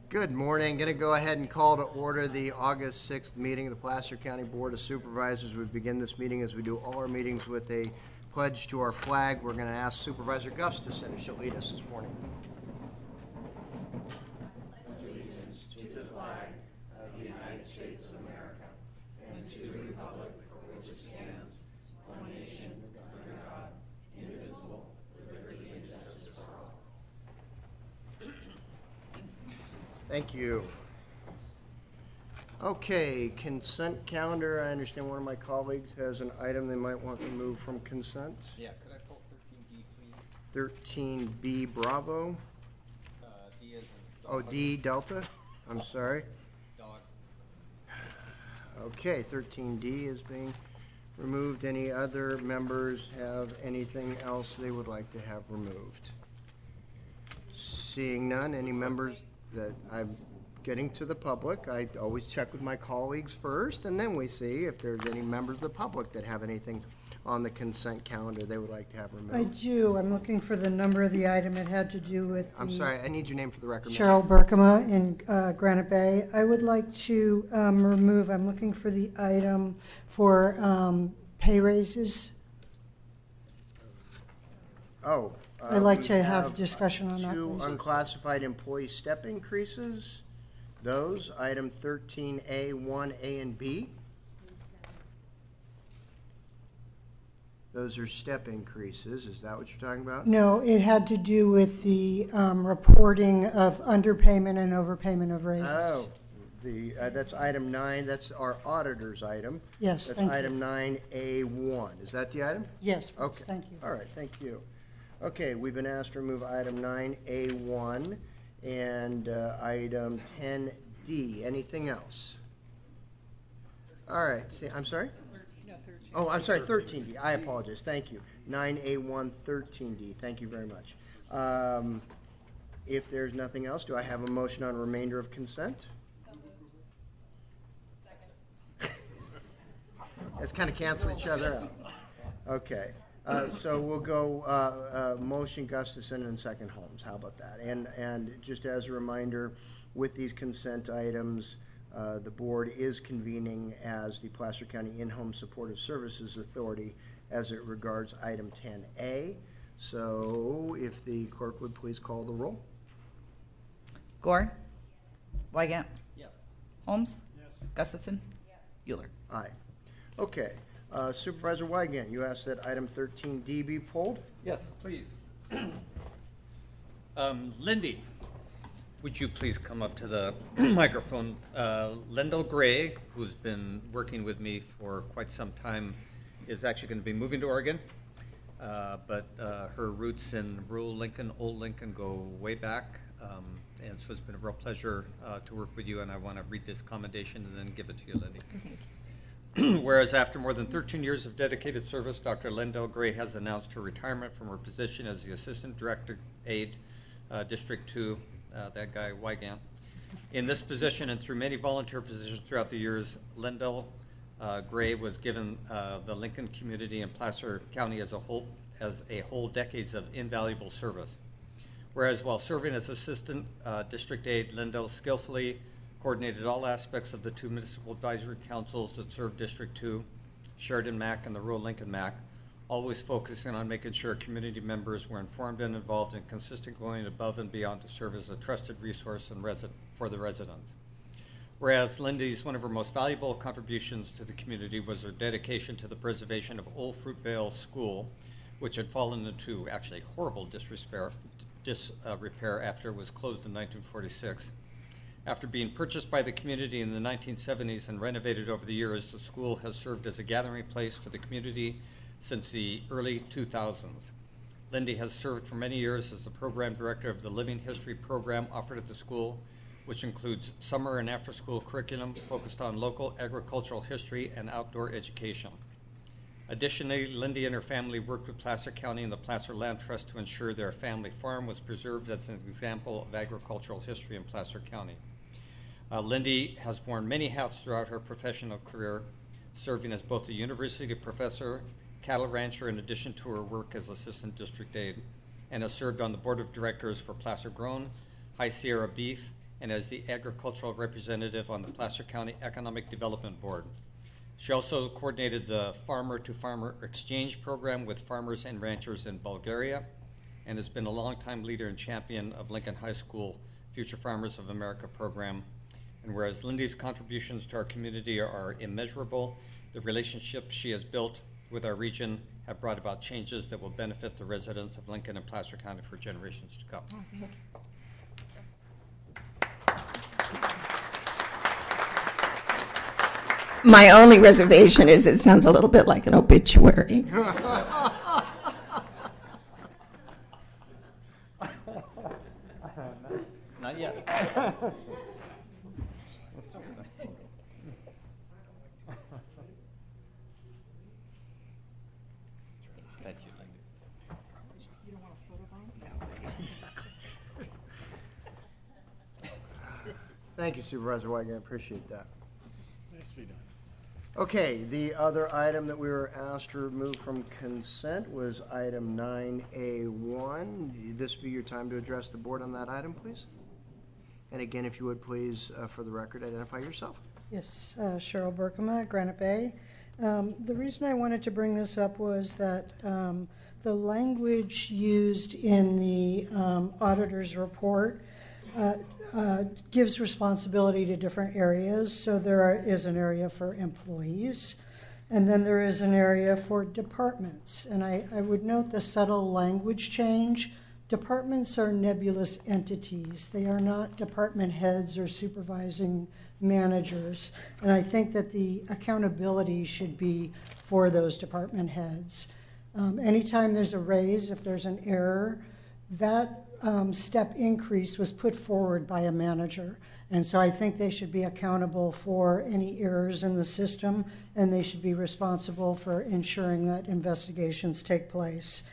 Good morning. Going to go ahead and call to order the August 6th meeting of the Placer County Board of Supervisors. We begin this meeting as we do all our meetings with a pledge to our flag. We're going to ask Supervisor Gustafson if she'll lead us this morning. Allegiance to the flag of the United States of America and to the republic for which it stands, one nation, under God, indivisible, with liberty and justice for all. Thank you. Okay, consent calendar. I understand one of my colleagues has an item they might want removed from consent. Yeah, could I pull 13D, please? 13B Bravo. D as in Oh, dog. D Delta. I'm sorry. Dog. Okay, 13D is being removed. Any other members have anything else they would like to have removed? Seeing none, any members that I'm getting to the public, I always check with my colleagues first, and then we see if there's any members of the public that have anything on the consent calendar they would like to have removed. I do. I'm looking for the number of the item. It had to do with I'm sorry, I need your name for the record. Cheryl Berkema in Granite Bay. I would like to remove, I'm looking for the item for pay raises. Oh. I'd like we to have discussion on that, two please. unclassified employee step increases. Those, item 13A, 1A and B. Those are step increases. Is that what you're talking about? No, it had to do with the reporting of underpayment and overpayment of raises. Oh, that's item 9. That's our auditor's item. Yes, That's thank you. item 9A1. Is that the item? Yes, please. Okay. Thank you. All right, thank you. Okay, we've been asked to remove item 9A1 and item 10D. Anything else? All right, see, I'm sorry? Oh, I'm sorry, 13D. I apologize. Thank you. 9A1, 13D. Thank you very much. If there's nothing else, do I have a motion on remainder of consent? Let's kind of cancel each other out. Okay. So we'll go motion Gustafson and second Holmes. How about that? And just as a reminder, with these consent items, the board is convening as the Placer County In-Home Supportive Services Authority as it regards item 10A. So if the clerk would please call the roll. Gore? Wygant? Yes. Holmes? Yes. Gustafson? Yes. Euler? Aye. Okay. Supervisor Wygant, you asked that item 13D be pulled? Yes, please. Lindy, would you please come up to the microphone? Lendell Gray, who's been working with me for quite some time, is actually going to be moving to Oregon. But her roots in rural Lincoln, old Lincoln, go way back. And so it's been a real pleasure to work with you, and I want to read this commendation and then give it to you, Lindy. Whereas after more than 13 years of dedicated service, Dr. Lendell Gray has announced her retirement from her position as the Assistant Director Aide, District 2, that guy Wygant. In this position and through many volunteer positions throughout the years, Lendell Gray was given the Lincoln community and Placer County as a whole decades of invaluable service. Whereas while serving as Assistant District Aide, Lendell skillfully coordinated all aspects of the two municipal advisory councils that serve District 2, Sheridan MAC and the rural Lincoln MAC, always focusing on making sure community members were informed and involved and consistently going above and beyond to serve as a trusted resource and for the residents. Whereas Lindy's one of her most valuable contributions to the community was her dedication to the preservation of Old Fruitvale School, which had fallen into actually horrible disrepair after it was closed in 1946. After being purchased by the community in the 1970s and renovated over the years, the school has served as a gathering place for the community since the early 2000s. Lindy has served for many years as the program director of the Living History program offered at the school, which includes summer and after-school curriculum focused on local agricultural history and outdoor education. Additionally, Lindy and her family worked with Placer County and the Placer Land Trust to ensure their family farm was preserved as an example of agricultural history in Placer County. Lindy has worn many hats throughout her professional career, serving as both a university professor, cattle rancher, in addition to her work as assistant district aide, and has served on the board of directors for Placer Grown, High Sierra Beef, and as the agricultural representative on the Placer County Economic Development Board. She also coordinated the Farmer-to-Farmer Exchange Program with farmers and ranchers in Bulgaria, and has been a longtime leader and champion of Lincoln High School Future Farmers of America program. And whereas Lindy's contributions to our community are immeasurable, the relationships she has built with our region have brought about changes that will benefit the residents of Lincoln and Placer County for generations to come. My only reservation is it sounds a little bit like an obituary. Not yet. Thank you, Lindy. Thank you, Supervisor White. I appreciate that. Nicely done. Okay, the other item that we were asked to remove from consent was item 9A1. This be your time to address the board on that item, please? And again, if you would please, for the record, identify yourself. Yes, Cheryl Berkema, Granite Bay. The reason I wanted to bring this up was that the language used in the auditor's report gives responsibility to different areas. So there is an area for employees, and then there is an area for departments. And I would note the subtle language change. Departments are nebulous entities. They are not department heads or supervising managers. And I think that the accountability should be for those department heads. Anytime there's a raise, if there's an error, that step increase was put forward by a manager. And so I think they should be accountable for any errors in the system, and they should be responsible for ensuring that investigations take place.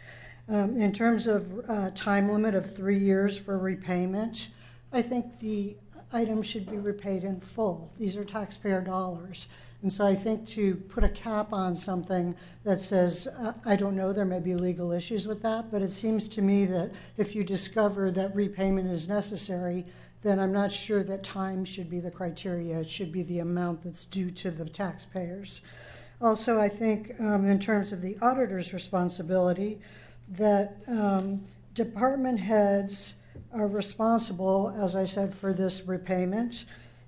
In terms of time limit of 3 years for repayment, I think the item should be repaid in full. These are taxpayer dollars. And so I think to put a cap on something that says, I don't know, there may be legal issues with that, but it seems to me that if you discover that repayment is necessary, then I'm not sure that time should be the criteria. It should be the amount that's due to the taxpayers. Also, I think in terms of the auditor's responsibility, that department heads are responsible, as I said, for this repayment.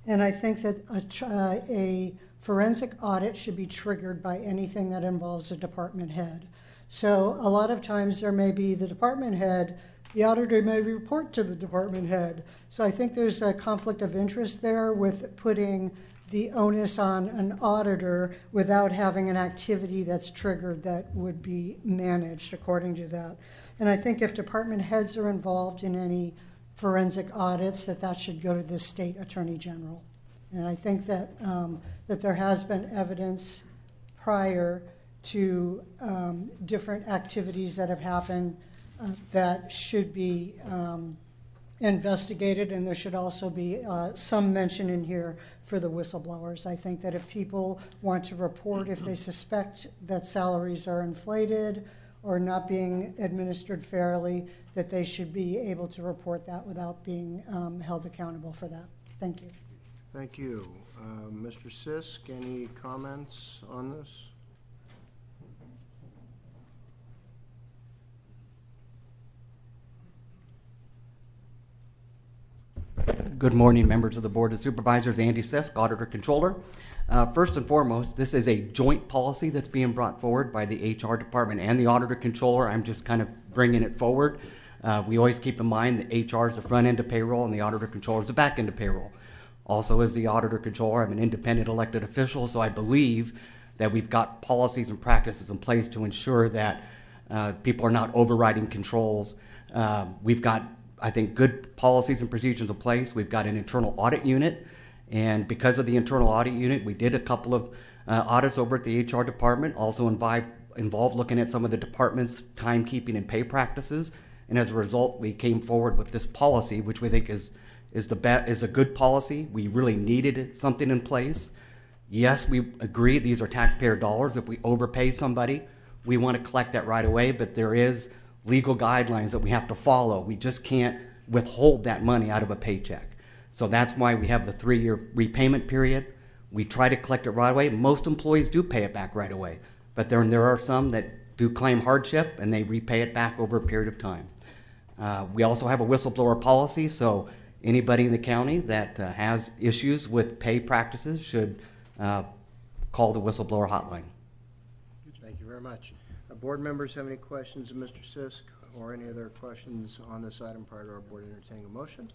And I think that a forensic audit should be triggered by anything that involves a department head. So a lot of times there may be the department head, the auditor may report to the department head. So I think there's a conflict of interest there with putting the onus on an auditor without having an activity that's triggered that would be managed according to that. And I think if department heads are involved in any forensic audits, that should go to the state attorney general. And I think that that there has been evidence prior to different activities that have happened that should be investigated, and there should also be some mention in here for the whistleblowers. I think that if people want to report if they suspect that salaries are inflated or not being administered fairly, that they should be able to report that without being held accountable for that. Thank you. Thank you. Mr. Sisk, any comments on this? Good morning, members of the Board of Supervisors. Andy Sisk, Auditor Controller. First and foremost, this is a joint policy that's being brought forward by the HR Department and the Auditor Controller. I'm just kind of bringing it forward. We always keep in mind that HR is the front end of payroll and the Auditor Controller is the back end of payroll. Also, as the Auditor Controller, I'm an independent elected official, so I believe that we've got policies and practices in place to ensure that people are not overriding controls. We've got, I think, good policies and procedures in place. We've got an internal audit unit, and because of the internal audit unit, we did a couple of audits over at the HR department, also involved looking at some of the department's timekeeping and pay practices, and as a result, we came forward with this policy, which we think is a good policy. We really needed something in place. Yes, we agree these are taxpayer dollars. If we overpay somebody, we want to collect that right away, but there is legal guidelines that we have to follow. We just can't withhold that money out of a paycheck. So that's why we have the 3-year repayment period. We try to collect it right away. Most employees do pay it back right away, but there are some that do claim hardship and they repay it back over a period of time. We also have a whistleblower policy, so anybody in the county that has issues with pay practices should call the whistleblower hotline. Thank you very much. Board members have any questions of Mr. Sisk or any other questions on this item prior to our board entertaining a motion?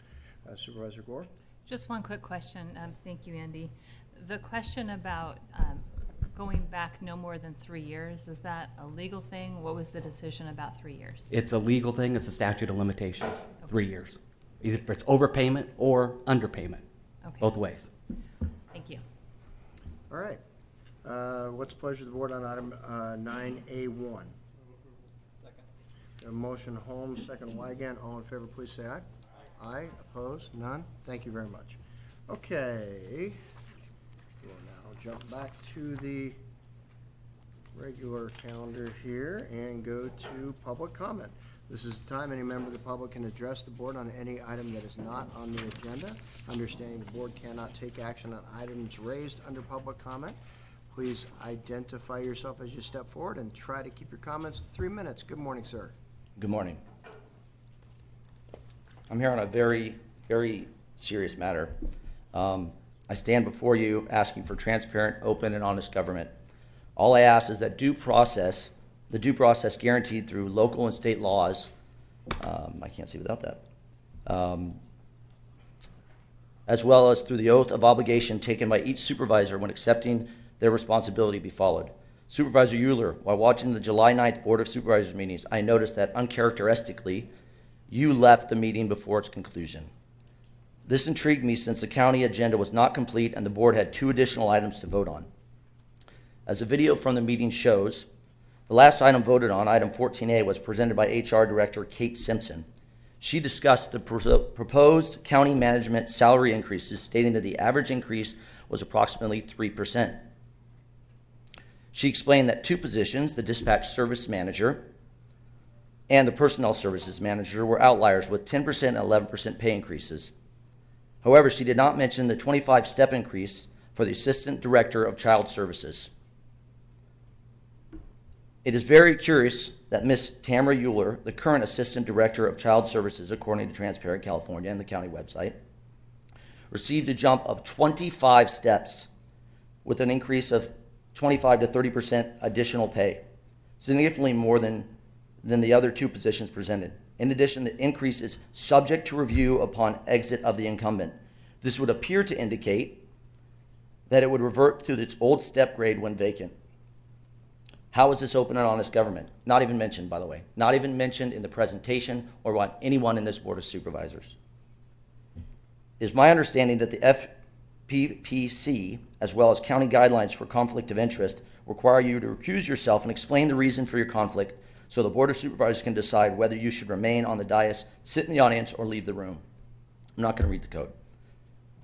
Supervisor Gore? Just one quick question. Thank you, Andy. The question about going back no more than 3 years, is that a legal thing? What was the decision about 3 years? It's a legal thing. It's a statute of limitations, 3 years. Either if it's overpayment or underpayment, Okay. both ways. Thank you. All right. What's the pleasure of the board on item 9A1? A motion Holmes, second Wygant. All in favor, please say aye. Aye. Opposed? None? Thank you very much. Okay. We'll now jump back to the regular calendar here and go to public comment. This is the time any member of the public can address the board on any item that is not on the agenda. Understanding the board cannot take action on items raised under public comment. Please identify yourself as you step forward and try to keep your comments to 3 minutes. Good morning, sir. Good morning. I'm here on a very, very serious matter. I stand before you asking for transparent, open, and honest government. All I ask is that the due process guaranteed through local and state laws, I can't see without that, as well as through the oath of obligation taken by each supervisor when accepting their responsibility be followed. Supervisor Euler, while watching the July 9th Board of Supervisors meetings, I noticed that uncharacteristically, you left the meeting before its conclusion. This intrigued me since the county agenda was not complete and the board had 2 additional items to vote on. As the video from the meeting shows, the last item voted on, item 14A, was presented by HR Director Kate Simpson. She discussed the proposed county management salary increases, stating that the average increase was approximately 3%. She explained that 2 positions, the dispatch service manager and the personnel services manager, were outliers with 10% and 11% pay increases. However, she did not mention the 25-step increase for the assistant director of child services. It is very curious that Ms. Tamara Euler, the current assistant director of child services, according to Transparent California and the county website, received a jump of 25 steps with an increase of 25 to 30% additional pay, significantly more than the other 2 positions presented. In addition, the increase is subject to review upon exit of the incumbent. This would appear to indicate that it would revert to its old step grade when vacant. How is this open and honest government? Not even mentioned, by the way. Not even mentioned in the presentation or by anyone in this Board of Supervisors. It is my understanding that the FPPC, as well as county guidelines for conflict of interest, require you to recuse yourself and explain the reason for your conflict so the Board of Supervisors can decide whether you should remain on the dais, sit in the audience, or leave the room. I'm not going to read the code.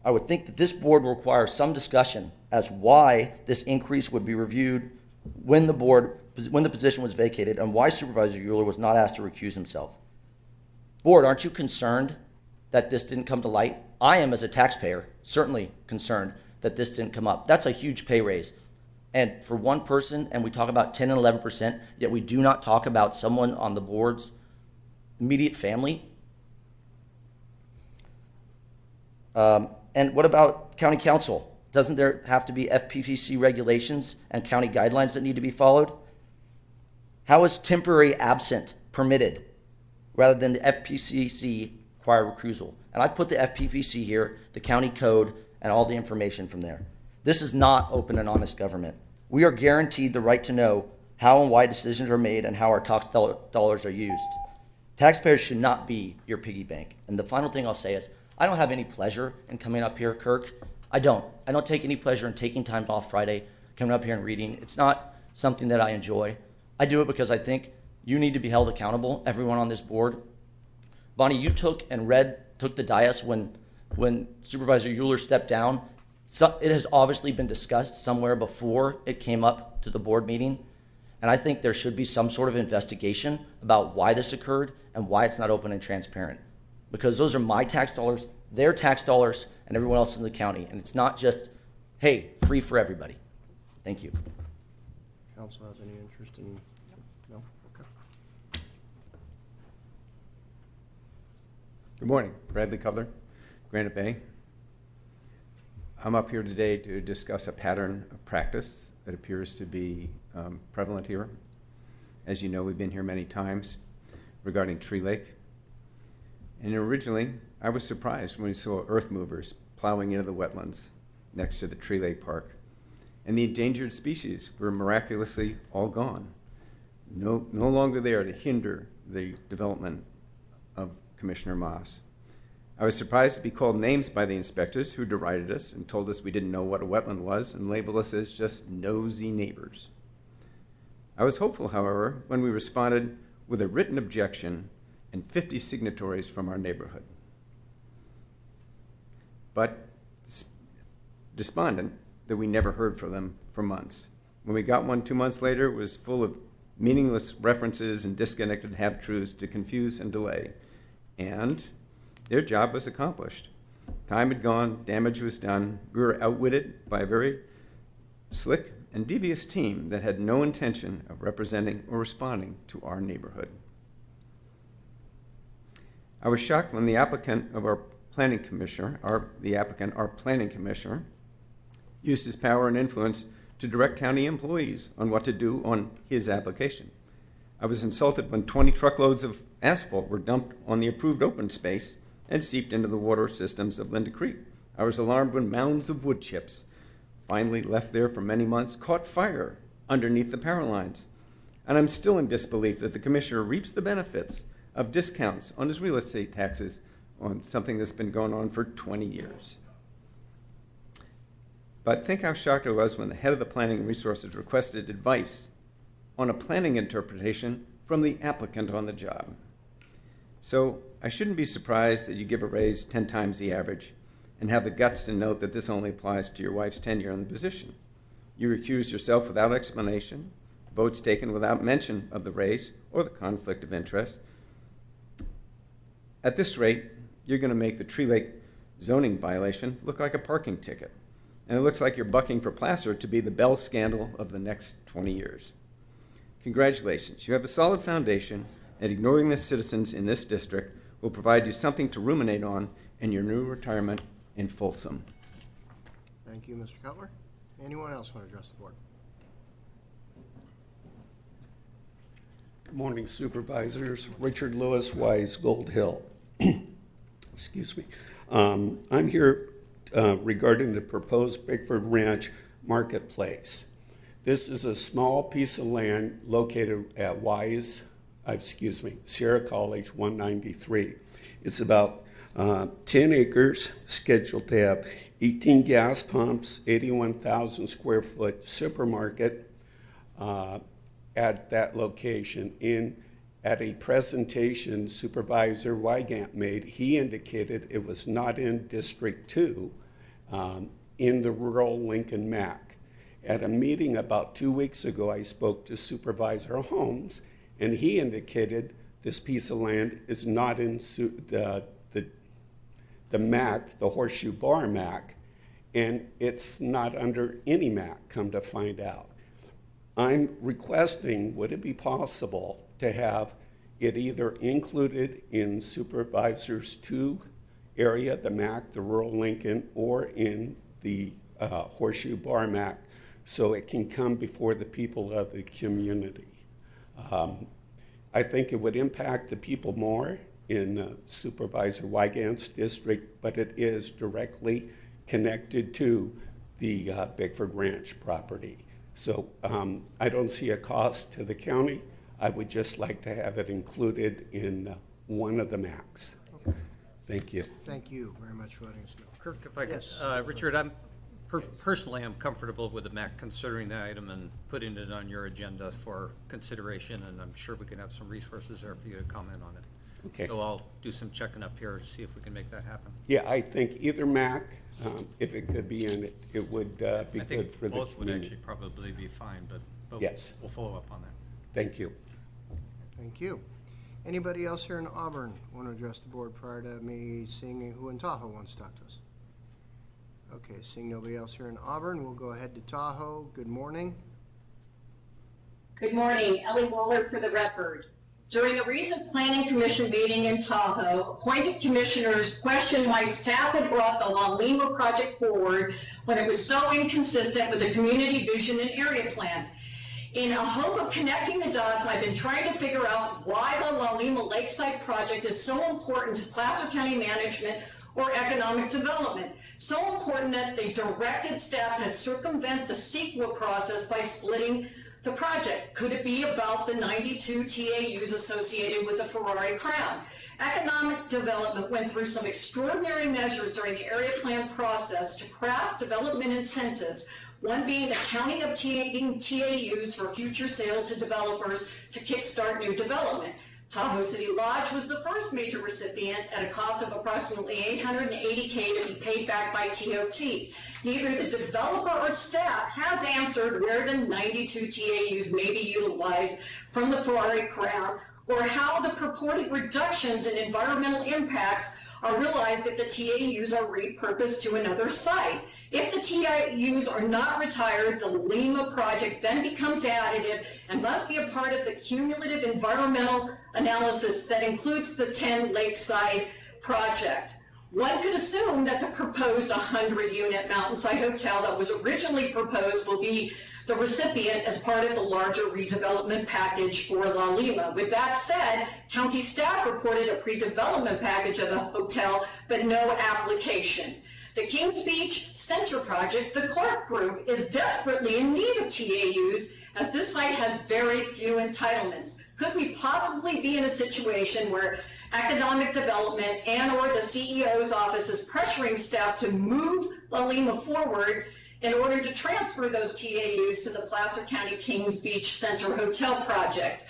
I would think that this board will require some discussion as why this increase would be reviewed when the position was vacated and why Supervisor Euler was not asked to recuse himself. Board, aren't you concerned that this didn't come to light? I am, as a taxpayer, certainly concerned that this didn't come up. That's a huge pay raise. And for one person, and we talk about 10 and 11%, yet we do not talk about someone on the board's immediate family. And what about county council? Doesn't there have to be FPPC regulations and county guidelines that need to be followed? How is temporary absent permitted rather than the FPCC require recusal? And I put the FPPC here, the county code, and all the information from there. This is not open and honest government. We are guaranteed the right to know how and why decisions are made and how our tax dollars are used. Taxpayers should not be your piggy bank. And the final thing I'll say is, I don't have any pleasure in coming up here, Kirk. I don't take any pleasure in taking time off Friday, coming up here and reading. It's not something that I enjoy. I do it because I think you need to be held accountable, everyone on this board. Bonnie, you took the dais when Supervisor Euler stepped down. So it has obviously been discussed somewhere before it came up to the board meeting. And I think there should be some sort of investigation about why this occurred and why it's not open and transparent. Because those are my tax dollars their tax dollars and everyone else in the county. And it's not just, hey, free for everybody. Thank you. Council has any interest in? No? Okay. Good morning. Bradley Cutler, Granite Bay. I'm up here today to discuss a pattern of practice that appears to be prevalent here. As you know, we've been here many times regarding Tree Lake. And originally, I was surprised when we saw earth movers plowing into the wetlands next to the Tree Lake Park. And the endangered species were miraculously all gone. No longer there to hinder the development of Commissioner Moss. I was surprised to be called names by the inspectors who derided us and told us we didn't know what a wetland was and labeled us as just nosy neighbors. I was hopeful, however, when we responded with a written objection and 50 signatories from our neighborhood. But despondent that we never heard from them for months. When we got one 2 months later, it was full of meaningless references and disconnected half-truths to confuse and delay. And their job was accomplished. Time had gone, damage was done. We were outwitted by a very slick and devious team that had no intention of representing or responding to our neighborhood. I was shocked when the applicant of our planning commissioner, our planning commissioner, used his power and influence to direct county employees on what to do on his application. I was insulted when 20 truckloads of asphalt were dumped on the approved open space and seeped into the water systems of Linda Creek. I was alarmed when mounds of wood chips, finally left there for many months, caught fire underneath the power lines. And I'm still in disbelief that the commissioner reaps the benefits of discounts on his real estate taxes on something that's been going on for 20 years. But think how shocked I was when the head of the Planning and Resources requested advice on a planning interpretation from the applicant on the job. So I shouldn't be surprised that you give a raise 10 times the average and have the guts to note that this only applies to your wife's tenure in the position. You recuse yourself without explanation, votes taken without mention of the raise or the conflict of interest. At this rate, you're going to make the Tree Lake zoning violation look like a parking ticket. And it looks like you're bucking for Placer to be the Bell scandal of the next 20 years. Congratulations, you have a solid foundation, and ignoring the citizens in this district will provide you something to ruminate on in your new retirement in Folsom. Thank you, Mr. Cutler. Anyone else want to address the board? Good morning, Supervisors. Richard Lewis, Wise, Gold Hill. Excuse me. I'm here regarding the proposed Bickford Ranch Marketplace. This is a small piece of land located at Sierra College 193. It's about 10 acres, scheduled to have 18 gas pumps, 81,000 square foot supermarket at that location. At a presentation Supervisor Wygant made, he indicated it was not in District 2 in the rural Lincoln MAC. At a meeting about 2 weeks ago, I spoke to Supervisor Holmes, and he indicated this piece of land is not in the MAC, the Horseshoe Bar MAC, and it's not under any MAC, come to find out. I'm requesting, would it be possible to have it either included in Supervisors 2 area, the MAC, the rural Lincoln, or in the Horseshoe Bar MAC, so it can come before the people of the community. I think it would impact the people more in Supervisor Wygant's district, but it is directly connected to the Bickford Ranch property. So I don't see a cost to the county. I would just like to have it included in one of the MACs. Okay. Thank you. Thank you very much for letting us know. Kirk, if I could, Yes. Richard, personally, I'm comfortable with the MAC considering the item and putting it on your agenda for consideration, and I'm sure we can have some resources there for you to comment on it. Okay. So I'll do some checking up here to see if we can make that happen. Yeah, I think either MAC, if it could be in it, it would be I good think for the both would community. actually probably be fine, but Yes. we'll follow up on that. Thank you. Thank you. Anybody else here in Auburn want to address the board prior to me seeing who in Tahoe wants to talk to us? Okay, seeing nobody else here in Auburn, we'll go ahead to Tahoe. Good morning. Good morning, Ellie Waller for the record. During a recent Planning Commission meeting in Tahoe, appointed commissioners questioned why staff had brought the La Lima project forward when it was so inconsistent with the community vision and area plan. In a hope of connecting the dots, I've been trying to figure out why the La Lima Lakeside project is so important to Placer County management or economic development. So important that they directed staff to circumvent the CEQA process by splitting the project. Could it be about the 92 TAUs associated with the Ferrari Crown? Economic development went through some extraordinary measures during the area plan process to craft development incentives, one being the county obtaining TAUs for future sale to developers to kickstart new development. Tahoe City Lodge was the first major recipient at a cost of approximately $880K to be paid back by TOT. Neither the developer or staff has answered where the 92 TAUs may be utilized from the Ferrari Crown, or how the purported reductions in environmental impacts are realized if the TAUs are repurposed to another site. If the TAUs are not retired, the Lima project then becomes additive and must be a part of the cumulative environmental analysis that includes the 10 Lakeside project. One could assume that the proposed 100-unit Mountainside Hotel that was originally proposed will be the recipient as part of the larger redevelopment package for La Lima. With that said, county staff reported a pre-development package of the hotel, but no application. The Kings Beach Center project, the Clark Group, is desperately in need of TAUs as this site has very few entitlements. Could we possibly be in a situation where economic development and or the CEO's office is pressuring staff to move La Lima forward in order to transfer those TAUs to the Placer County Kings Beach Center Hotel project?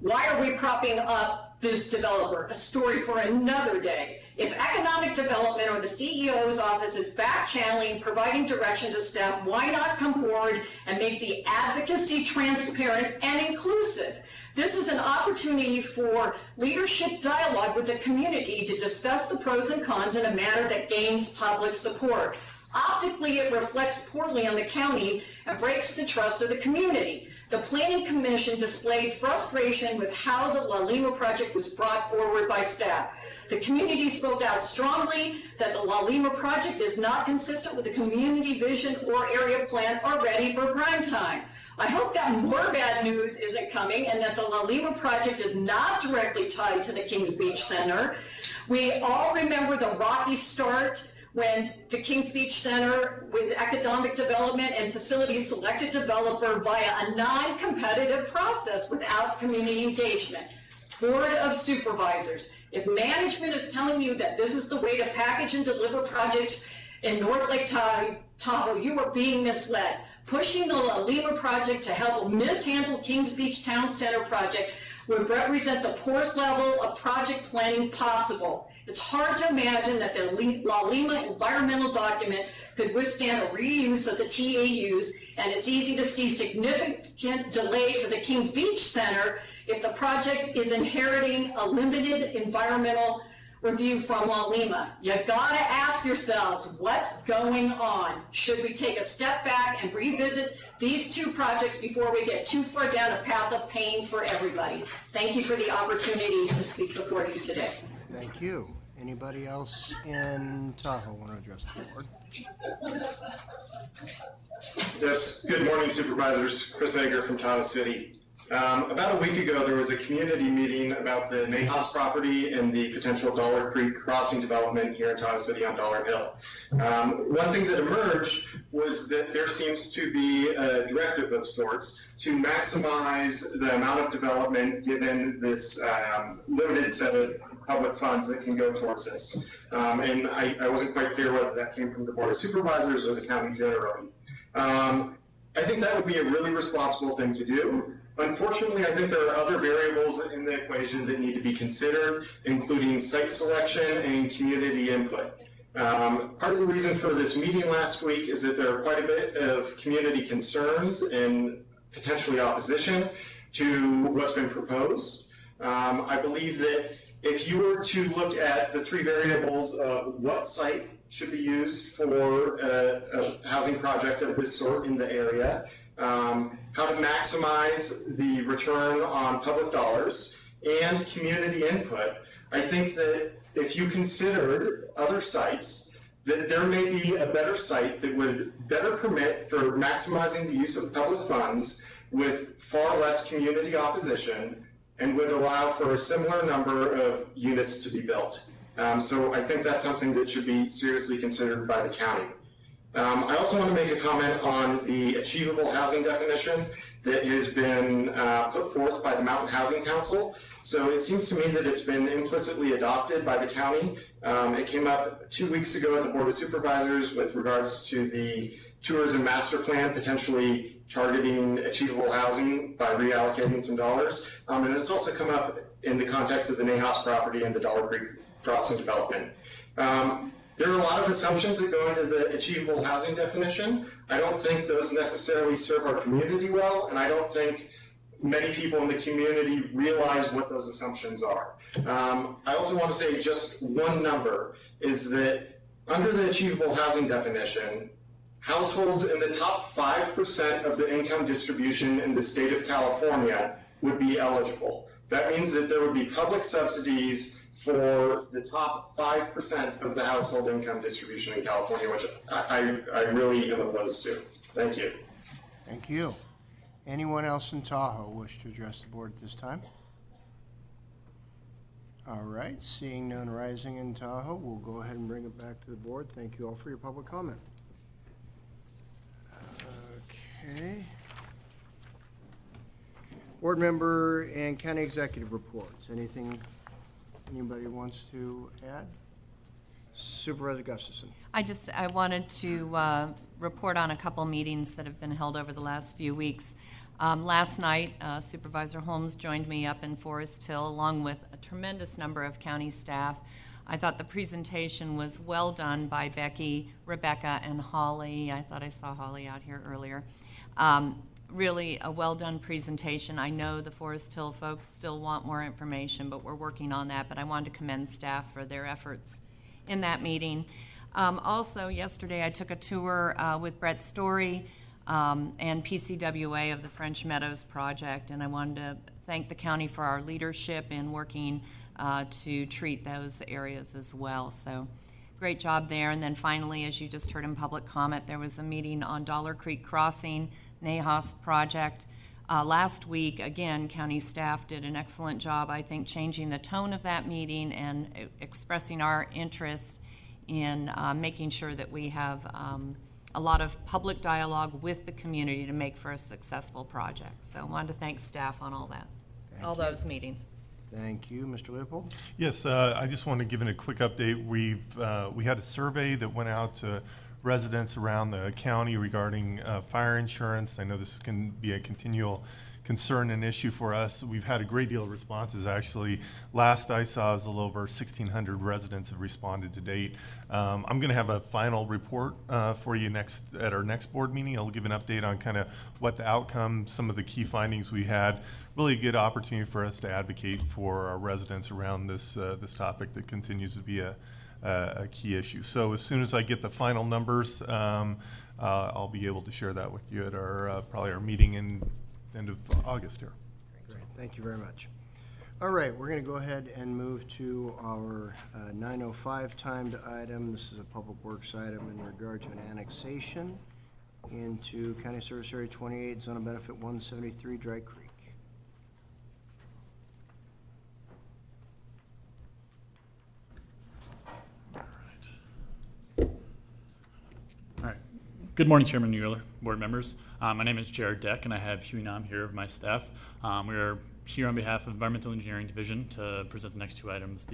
Why are we propping up this developer? A story for another day. If economic development or the CEO's office is back-channeling, providing direction to staff, why not come forward and make the advocacy transparent and inclusive? This is an opportunity for leadership dialogue with the community to discuss the pros and cons in a manner that gains public support. Optically, it reflects poorly on the county and breaks the trust of the community. The Planning Commission displayed frustration with how the La Lima project was brought forward by staff. The community spoke out strongly that the La Lima project is not consistent with the community vision or area plan or ready for prime time. I hope that more bad news isn't coming and that the La Lima project is not directly tied to the Kings Beach Center. We all remember the rocky start when the Kings Beach Center, with economic development and facilities, selected developer via a non-competitive process without community engagement. Board of Supervisors, if management is telling you that this is the way to package and deliver projects in North Lake Tahoe, you are being misled. Pushing the La Lima project to help mishandle Kings Beach Town Center project would represent the poorest level of project planning possible. It's hard to imagine that the La Lima environmental document could withstand a reuse of the TAUs, and it's easy to see significant delay to the Kings Beach Center if the project is inheriting a limited environmental review from La Lima. You gotta ask yourselves, what's going on? Should we take a step back and revisit these two projects before we get too far down a path of pain for everybody? Thank you for the opportunity to speak before you today. Thank you. Anybody else in Tahoe want to address the board? Yes, good morning, Supervisors. Chris Egger from Tahoe City. About a week ago, there was a community meeting about the Mayhouse property and the potential Dollar Creek crossing development here in Tahoe City on Dollar Hill. One thing that emerged was that there seems to be a directive of sorts to maximize the amount of development given this limited set of public funds that can go towards this. And I wasn't quite clear whether that came from the Board of Supervisors or the county generally. I think that would be a really responsible thing to do. Unfortunately, I think there are other variables in the equation that need to be considered, including site selection and community input. Part of the reason for this meeting last week is that there are quite a bit of community concerns and potentially opposition to what's been proposed. I believe that if you were to look at the three variables of what site should be used for a housing project of this sort in the area, how to maximize the return on public dollars, and community input, I think that if you considered other sites, that there may be a better site that would better permit for maximizing the use of public funds with far less community opposition and would allow for a similar number of units to be built. So I think that's something that should be seriously considered by the county. I also want to make a comment on the achievable housing definition that has been put forth by the Mountain Housing Council. So it seems to me that it's been implicitly adopted by the county. It came up 2 weeks ago at the Board of Supervisors with regards to the tourism master plan potentially targeting achievable housing by reallocating some dollars. And it's also come up in the context of the Nahas property and the Dollar Creek Crossing development. There are a lot of assumptions that go into the achievable housing definition. I don't think those necessarily serve our community well, and I don't think many people in the community realize what those assumptions are. I also want to say just one number is that under the achievable housing definition, households in the top 5% of the income distribution in the state of California would be eligible. That means that there would be public subsidies for the top 5% of the household income distribution in California, which I really am opposed to. Thank you. Thank you. Anyone else in Tahoe wish to address the board at this time? All right, seeing none rising in Tahoe, we'll go ahead and bring it back to the board. Thank you all for your public comment. Okay. Board member and county executive reports. Anything anybody wants to add? Supervisor Gustafson. I wanted to report on a couple meetings that have been held over the last few weeks. Last night, Supervisor Holmes joined me up in Forest Hill along with a tremendous number of county staff. I thought the presentation was well done by Becky, Rebecca, and Holly. I thought I saw Holly out here earlier. Really a well-done presentation. I know the Forest Hill folks still want more information, but we're working on that. But I wanted to commend staff for their efforts in that meeting. Also, yesterday I took a tour with Brett Story and PCWA of the French Meadows project, and I wanted to thank the county for our leadership in working to treat those areas as well. So great job there. And then finally, as you just heard in public comment, there was a meeting on Dollar Creek Crossing, Nahas project. Last week, again, county staff did an excellent job, I think, changing the tone of that meeting and expressing our interest in making sure that we have a lot of public dialogue with the community to make for a successful project. So I wanted to thank staff on all that, all those meetings. Thank you. Mr. Leopold? Yes, I just wanted to give a quick update. We had a survey that went out to residents around the county regarding fire insurance. I know this can be a continual concern and issue for us. We've had a great deal of responses. Actually, last I saw was a little over 1,600 residents have responded to date. I'm going to have a final report for you at our next board meeting. I'll give an update on kind of what the outcome, some of the key findings we had. Really a good opportunity for us to advocate for our residents around this topic that continues to be a key issue. So as soon as I get the final numbers, I'll be able to share that with you at our probably our meeting in end of August here. Great, thank you very much. All right, we're going to go ahead and move to our 9:05 timed item. This is a public works item in regard to an annexation into County Service Area 28, Zone of Benefit 173, Dry Creek. Good morning, Chairman Mueller, board members. My name is Jared Deck, and I have Huey Nam here of my staff. We are here on behalf of Environmental Engineering Division to present the next two items,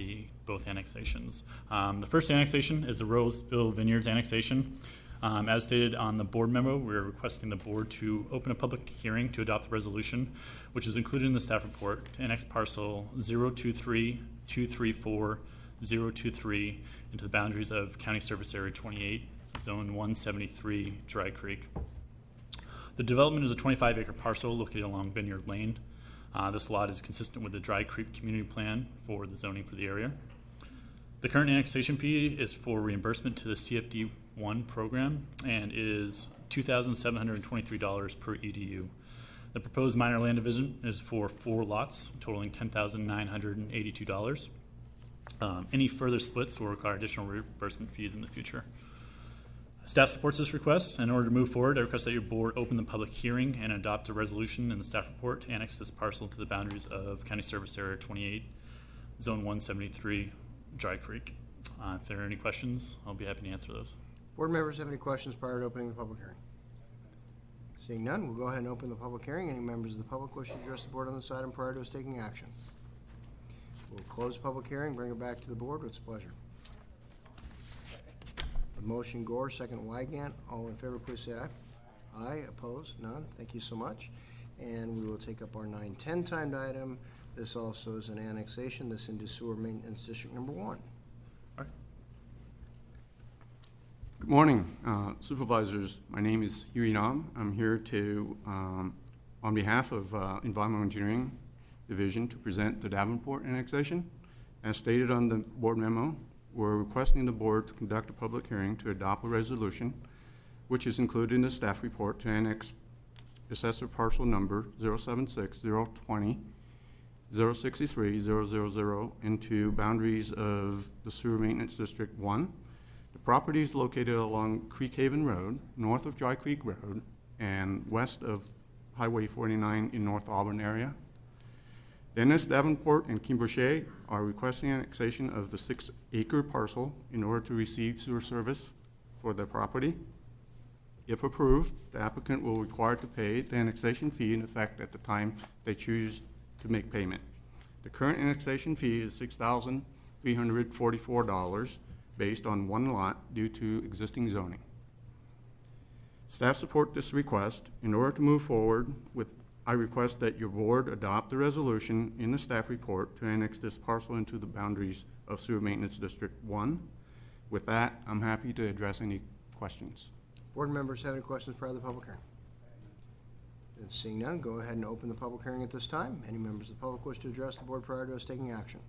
both annexations. The first annexation is the Roseville Vineyards annexation. As stated on the board memo, we're requesting the board to open a public hearing to adopt the resolution, which is included in the staff report, to annex parcel 023-234-023 into the boundaries of County Service Area 28, Zone 173, Dry Creek. The development is a 25-acre parcel located along Vineyard Lane. This lot is consistent with the Dry Creek Community Plan for the zoning for the area. The current annexation fee is for reimbursement to the CFD1 program and is $2,723 per EDU. The proposed minor land division is for 4 lots, totaling $10,982. Any further splits will require additional reimbursement fees in the future. Staff supports this request. In order to move forward, I request that your board open the public hearing and adopt a resolution in the staff report to annex this parcel to the boundaries of County Service Area 28, Zone 173, Dry Creek. If there are any questions, I'll be happy to answer those. Board members have any questions prior to opening the public hearing? Seeing none, we'll go ahead and open the public hearing. Any members of the public wish to address the board on this item prior to us taking action? We'll close the public hearing, bring it back to the board. What's the pleasure? The motion Gore, second Wygant. All in favor, please say aye. Aye. Opposed? None. Thank you so much. And we will take up our 9:10 timed item. This also is an annexation. This into Sewer Maintenance District Number 1. Good morning, Supervisors. My name is Huey Nam. I'm here to, on behalf of Environmental Engineering Division, to present the Davenport annexation. As stated on the board memo, we're requesting the board to conduct a public hearing to adopt a resolution, which is included in the staff report, to annex assessor parcel number 076-020-063-000 into boundaries of the Sewer Maintenance District 1. The property is located along Creek Haven Road, north of Dry Creek Road, and west of Highway 49 in North Auburn area. Dennis Davenport and Kim Boucher are requesting annexation of the 6-acre parcel in order to receive sewer service for their property. If approved, the applicant will require to pay the annexation fee in effect at the time they choose to make payment. The current annexation fee is $6,344 based on 1 lot due to existing zoning. Staff support this request. In order to move forward with, I request that your board adopt the resolution in the staff report to annex this parcel into the boundaries of Sewer Maintenance District 1. With that, I'm happy to address any questions. Board members have any questions prior to the public hearing? And seeing none, go ahead and open the public hearing at this time. Any members of the public wish to address the board prior to us taking action?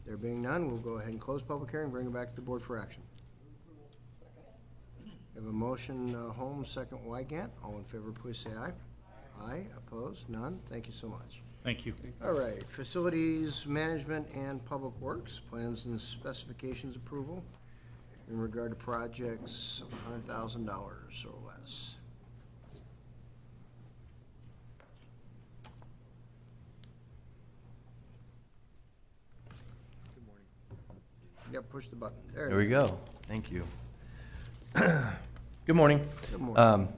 There being none, we'll go ahead and close public hearing, bring it back to the board for action. We have a motion, Holmes, second Wygant. All in favor, please say aye. Aye. Opposed? None. Thank you so much. Thank you. All right. Facilities Management and Public Works, plans and specifications approval in regard to projects of $100,000 or less. Yep, push the button. There we go. Thank you. Good morning. Good morning.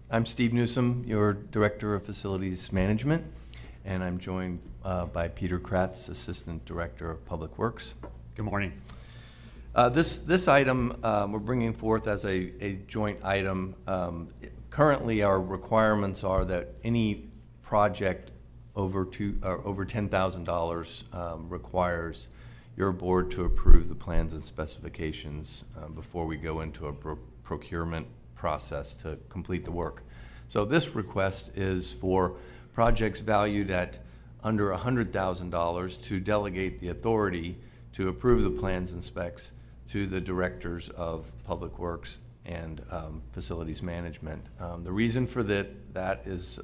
I'm Steve Newsom, your Director of Facilities Management, and I'm joined by Peter Kratz, Assistant Director of Public Works. Good morning. This item we're bringing forth as a joint item. Currently, our requirements are that any project over $10,000 requires your board to approve the plans and specifications before we go into a procurement process to complete the work. So this request is for projects valued at under $100,000 to delegate the authority to approve the plans and specs to the directors of Public Works and Facilities Management. The reason for that is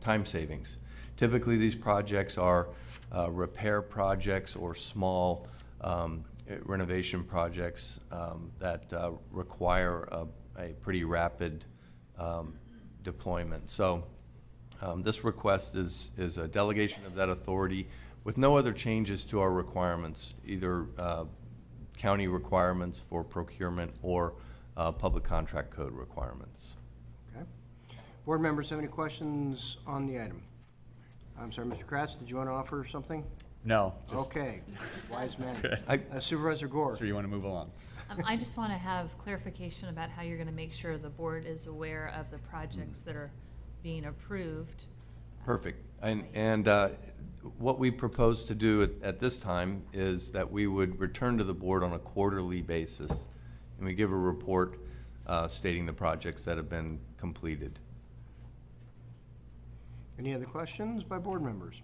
time savings. Typically, these projects are repair projects or small renovation projects that require a pretty rapid deployment. So this request is a delegation of that authority with no other changes to our requirements, either county requirements for procurement or public contract code requirements. Okay. Board members have any questions on the item? I'm sorry, Mr. Kratz, did you want to offer something? No. Okay. Wise man. Okay. Supervisor Gore. Sure, you want to move along? I just want to have clarification about how you're going to make sure the board is aware of the projects that are being approved. Perfect. And what we propose to do at this time is that we would return to the board on a quarterly basis, and we give a report stating the projects that have been completed. Any other questions by board members?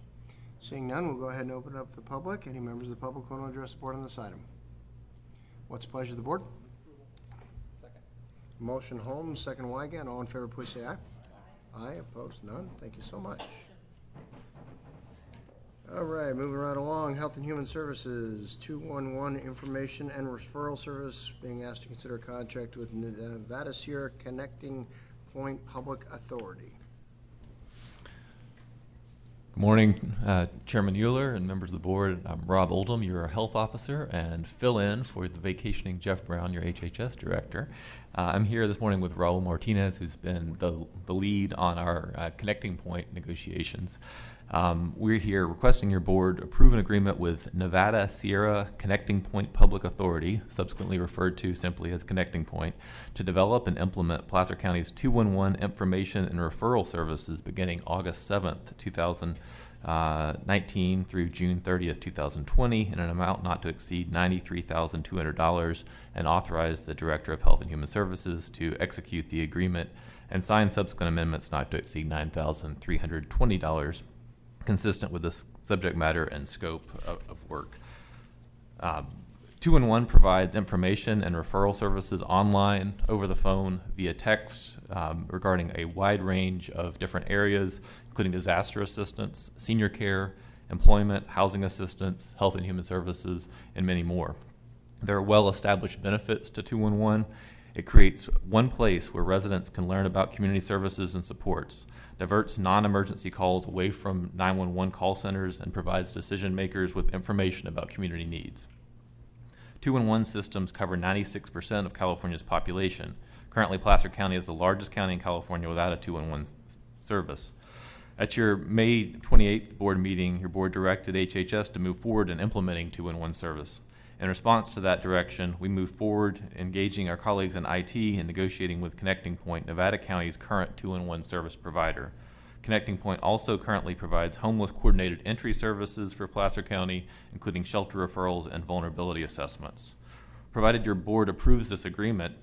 Seeing none, we'll go ahead and open it up to the public. Any members of the public want to address the board on this item? What's the pleasure of the board? Second. Motion Holmes, second Wygant. All in favor, please say aye. Aye, opposed, none. Thank you so much. All right, moving right along. Health and Human Services, 211 Information and Referral Service, being asked to consider a contract with Nevada Sierra Connecting Point Public Authority. Good morning, Chairman Euler and members of the board. I'm Rob Oldham, your health officer, and fill in for the vacationing Jeff Brown, your HHS director. I'm here this morning with Raul Martinez, who's been the lead on our Connecting Point negotiations. We're here requesting your board approve an agreement with Nevada Sierra Connecting Point Public Authority, subsequently referred to simply as Connecting Point, to develop and implement Placer County's 211 information and referral services beginning August 7th, 2019 through June 30th, 2020 in an amount not to exceed $93,200, and authorize the Director of Health and Human Services to execute the agreement and sign subsequent amendments not to exceed $9,320, consistent with the subject matter and scope of work. 211 provides information and referral services online, over the phone, via text, regarding a wide range of different areas, including disaster assistance, senior care, employment, housing assistance, health and human services, and many more. There are well-established benefits to 211. It creates one place where residents can learn about community services and supports, diverts non-emergency calls away from 911 call centers, and provides decision makers with information about community needs. 211 systems cover 96% of California's population. Currently, Placer County is the largest county in California without a 211 service. At your May 28th board meeting, your board directed HHS to move forward in implementing 211 service. In response to that direction, we moved forward engaging our colleagues in IT and negotiating with Connecting Point, Nevada County's current 211 service provider. Connecting Point also currently provides homeless coordinated entry services for Placer County, including shelter referrals and vulnerability assessments. Provided your board approves this agreement,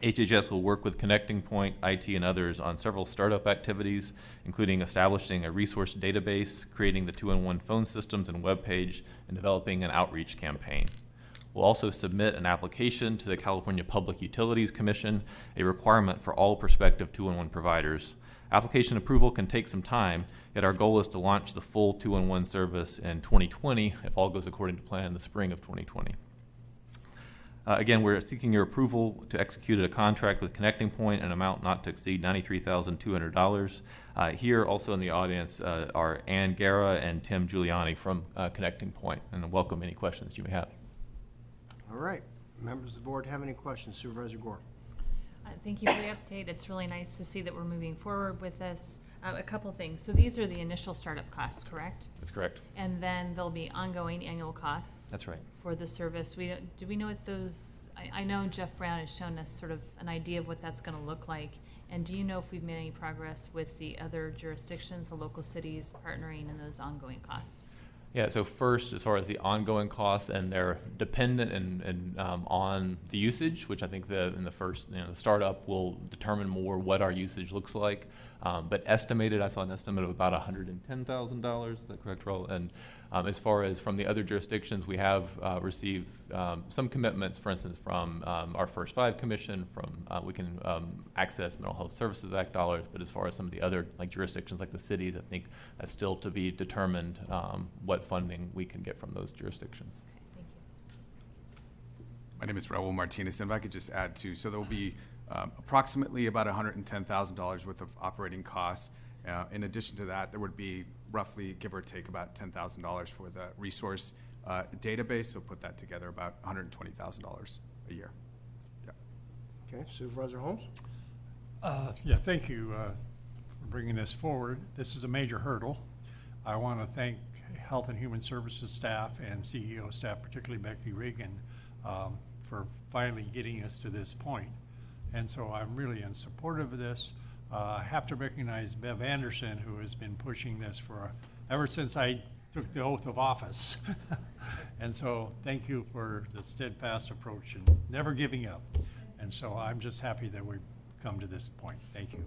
HHS will work with Connecting Point, IT, and others on several startup activities, including establishing a resource database, creating the 211 phone systems and webpage, and developing an outreach campaign. We'll also submit an application to the California Public Utilities Commission, a requirement for all prospective 211 providers. Application approval can take some time, yet our goal is to launch the full 211 service in 2020, if all goes according to plan, the spring of 2020. Again, we're seeking your approval to execute a contract with Connecting Point, an amount not to exceed $93,200. Here also in the audience are Ann Guerra and Tim Giuliani from Connecting Point, and I welcome any questions you may have. All right. Members of the board have any questions? Supervisor Gore. Thank you for the update. It's really nice to see that we're moving forward with this. A couple things. So these are the initial startup costs, correct? That's correct. And then there'll be ongoing annual costs. That's right. For the service. Do we know what those? I know Jeff Brown has shown us sort of an idea of what that's going to look like. And do you know if we've made any progress with the other jurisdictions, the local cities partnering in those ongoing costs? Yeah, so first, as far as the ongoing costs, and they're dependent on the usage, which I think in the first, the startup will determine more what our usage looks like. But estimated, I saw an estimate of about $110,000. Is that correct, Raul? And as far as from the other jurisdictions, we have received some commitments, for instance, from our First Five Commission. We can access Mental Health Services Act dollars. But as far as some of the other jurisdictions, like the cities, I think that's still to be determined what funding we can get from those jurisdictions. Okay, thank you. My name is Raul Martinez, and if I could just add too, so there will be approximately about $110,000 worth of operating costs. In addition to that, there would be roughly, give or take, about $10,000 for the resource database. So put that together, about $120,000 a year. Yeah. Okay, Supervisor Holmes. Yeah, thank you for bringing this forward. This is a major hurdle. I want to thank Health and Human Services staff and CEO staff, particularly Becky Reagan, for finally getting us to this point. And so I'm really in support of this. I have to recognize Bev Anderson, who has been pushing this ever since I took the oath of office. And so thank you for the steadfast approach and never giving up. And so I'm just happy that we've come to this point. Thank you.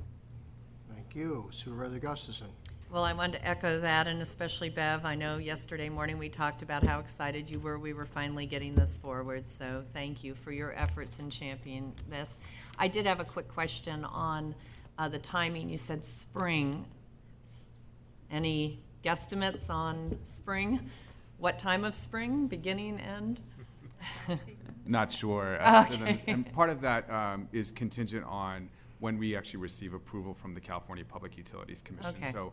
Thank you. Supervisor Gustafson. Well, I wanted to echo that, and especially Bev. I know yesterday morning we talked about how excited you were. We were finally getting this forward, so thank you for your efforts in championing this. I did have a quick question on the timing. You said spring. Any guesstimates on spring? What time of spring? Beginning, end? Not sure. Okay. And part of that is contingent on when we actually receive approval from the California Public Utilities Commission. Okay. So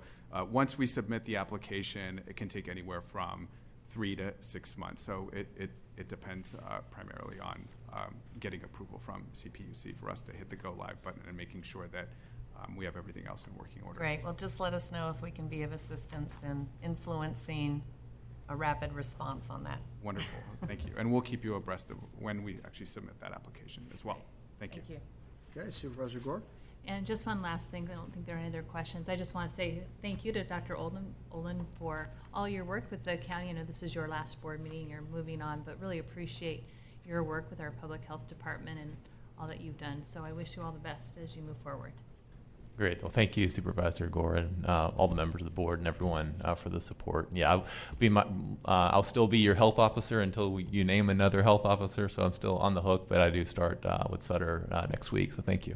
once we submit the application, it can take anywhere from 3 to 6 months. So it depends primarily on getting approval from CPUC for us to hit the go live button and making sure that we have everything else in working order. Great. Well, just let us know if we can be of assistance in influencing a rapid response on that. Wonderful. Thank you. And we'll keep you abreast of when we actually submit that application as well. Thank you. Thank you. Okay, Supervisor Gore? And just one last thing, I don't think there are any other questions. I just want to say thank you to Dr. Olin for all your work with the county. I know this is your last board meeting, you're moving on, but really appreciate your work with our public health department and all that you've done. So I wish you all the best as you move forward. Great. Well, thank you, Supervisor Gore, and all the members of the board and everyone for the support. Yeah, I'll still be your health officer until you name another health officer, so I'm still on the hook, but I do start with Sutter next week, so thank you.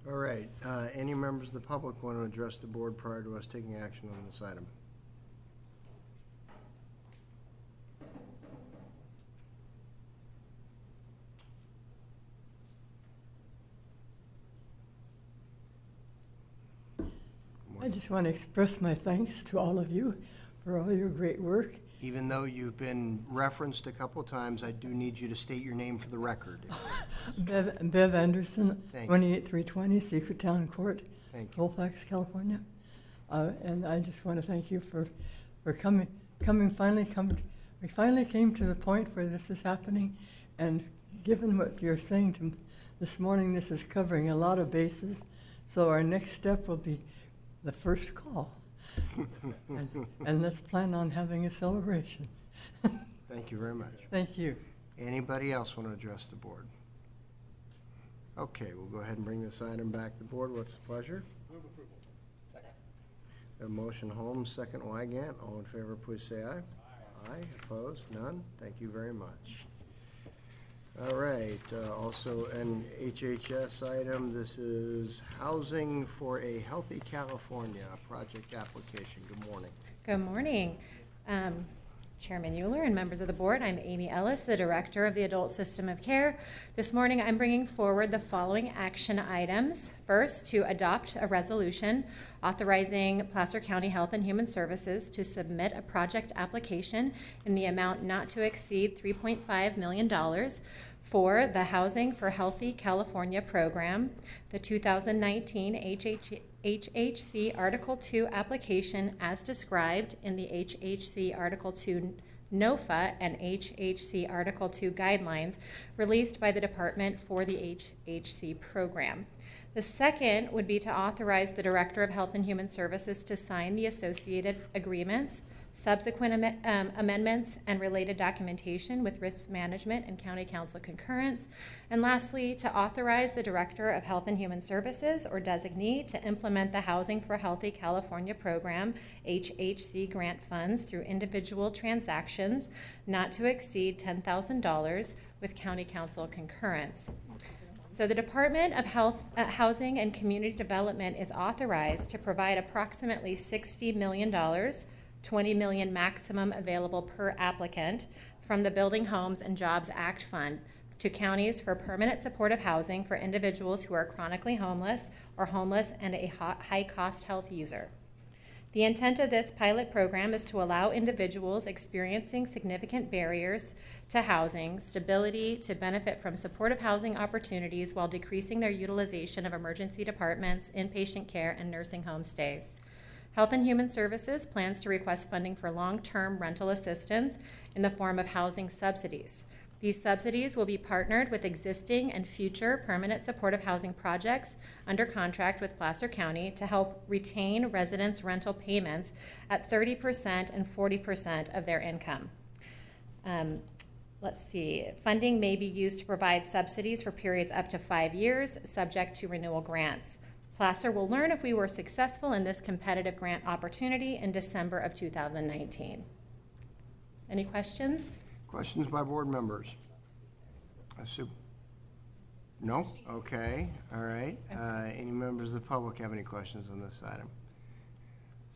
All right. Any members of the public want to address the board prior to us taking action on this item? I just want to express my thanks to all of you for all your great work. Even though you've been referenced a couple times, I do need you to state your name for the record. Bev Anderson, Thank you. 28320 Secret Town Court, Thank you. Colfax, California. And I just want to thank you for coming. We finally came to the point where this is happening, and given what you're saying this morning, this is covering a lot of bases. So our next step will be the first call. and let's plan on having a celebration. Thank you very much. Thank you. Anybody else want to address the board? Okay, we'll go ahead and bring this item back to the board. What's the pleasure? Move approval. Second. A motion Holmes, second Wygant. All in favor, please say aye. Aye. Opposed? None? Thank you very much. All right, also an HHS item. This is Housing for a Healthy California project application. Good morning. Good morning. Chairman Euler and members of the board, I'm Amy Ellis, the Director of the Adult System of Care. This morning I'm bringing forward the following action items. First, to adopt a resolution authorizing Placer County Health and Human Services to submit a project application in the amount not to exceed $3.5 million for the Housing for Healthy California program, the 2019 HHC Article 2 application as described in the HHC Article 2 NOFA and HHC Article 2 guidelines released by the Department for the HHC program. The second would be to authorize the Director of Health and Human Services to sign the associated agreements, subsequent amendments, and related documentation with risk management and county council concurrence. And lastly, to authorize the Director of Health and Human Services or designee to implement the Housing for Healthy California program, HHC grant funds through individual transactions not to exceed $10,000 with county council concurrence. So the Department of Housing and Community Development is authorized to provide approximately $60 million, $20 million maximum available per applicant from the Building Homes and Jobs Act Fund to counties for permanent supportive housing for individuals who are chronically homeless or homeless and a high-cost health user. The intent of this pilot program is to allow individuals experiencing significant barriers to housing stability to benefit from supportive housing opportunities while decreasing their utilization of emergency departments, inpatient care, and nursing home stays. Health and Human Services plans to request funding for long-term rental assistance in the form of housing subsidies. These subsidies will be partnered with existing and future permanent supportive housing projects under contract with Placer County to help retain residents' rental payments at 30% and 40% of their income. Let's see, funding may be used to provide subsidies for periods up to 5 years, subject to renewal grants. Placer will learn if we were successful in this competitive grant opportunity in December of 2019. Any questions? Questions by board members? No? Okay, all right. Any members of the public have any questions on this item?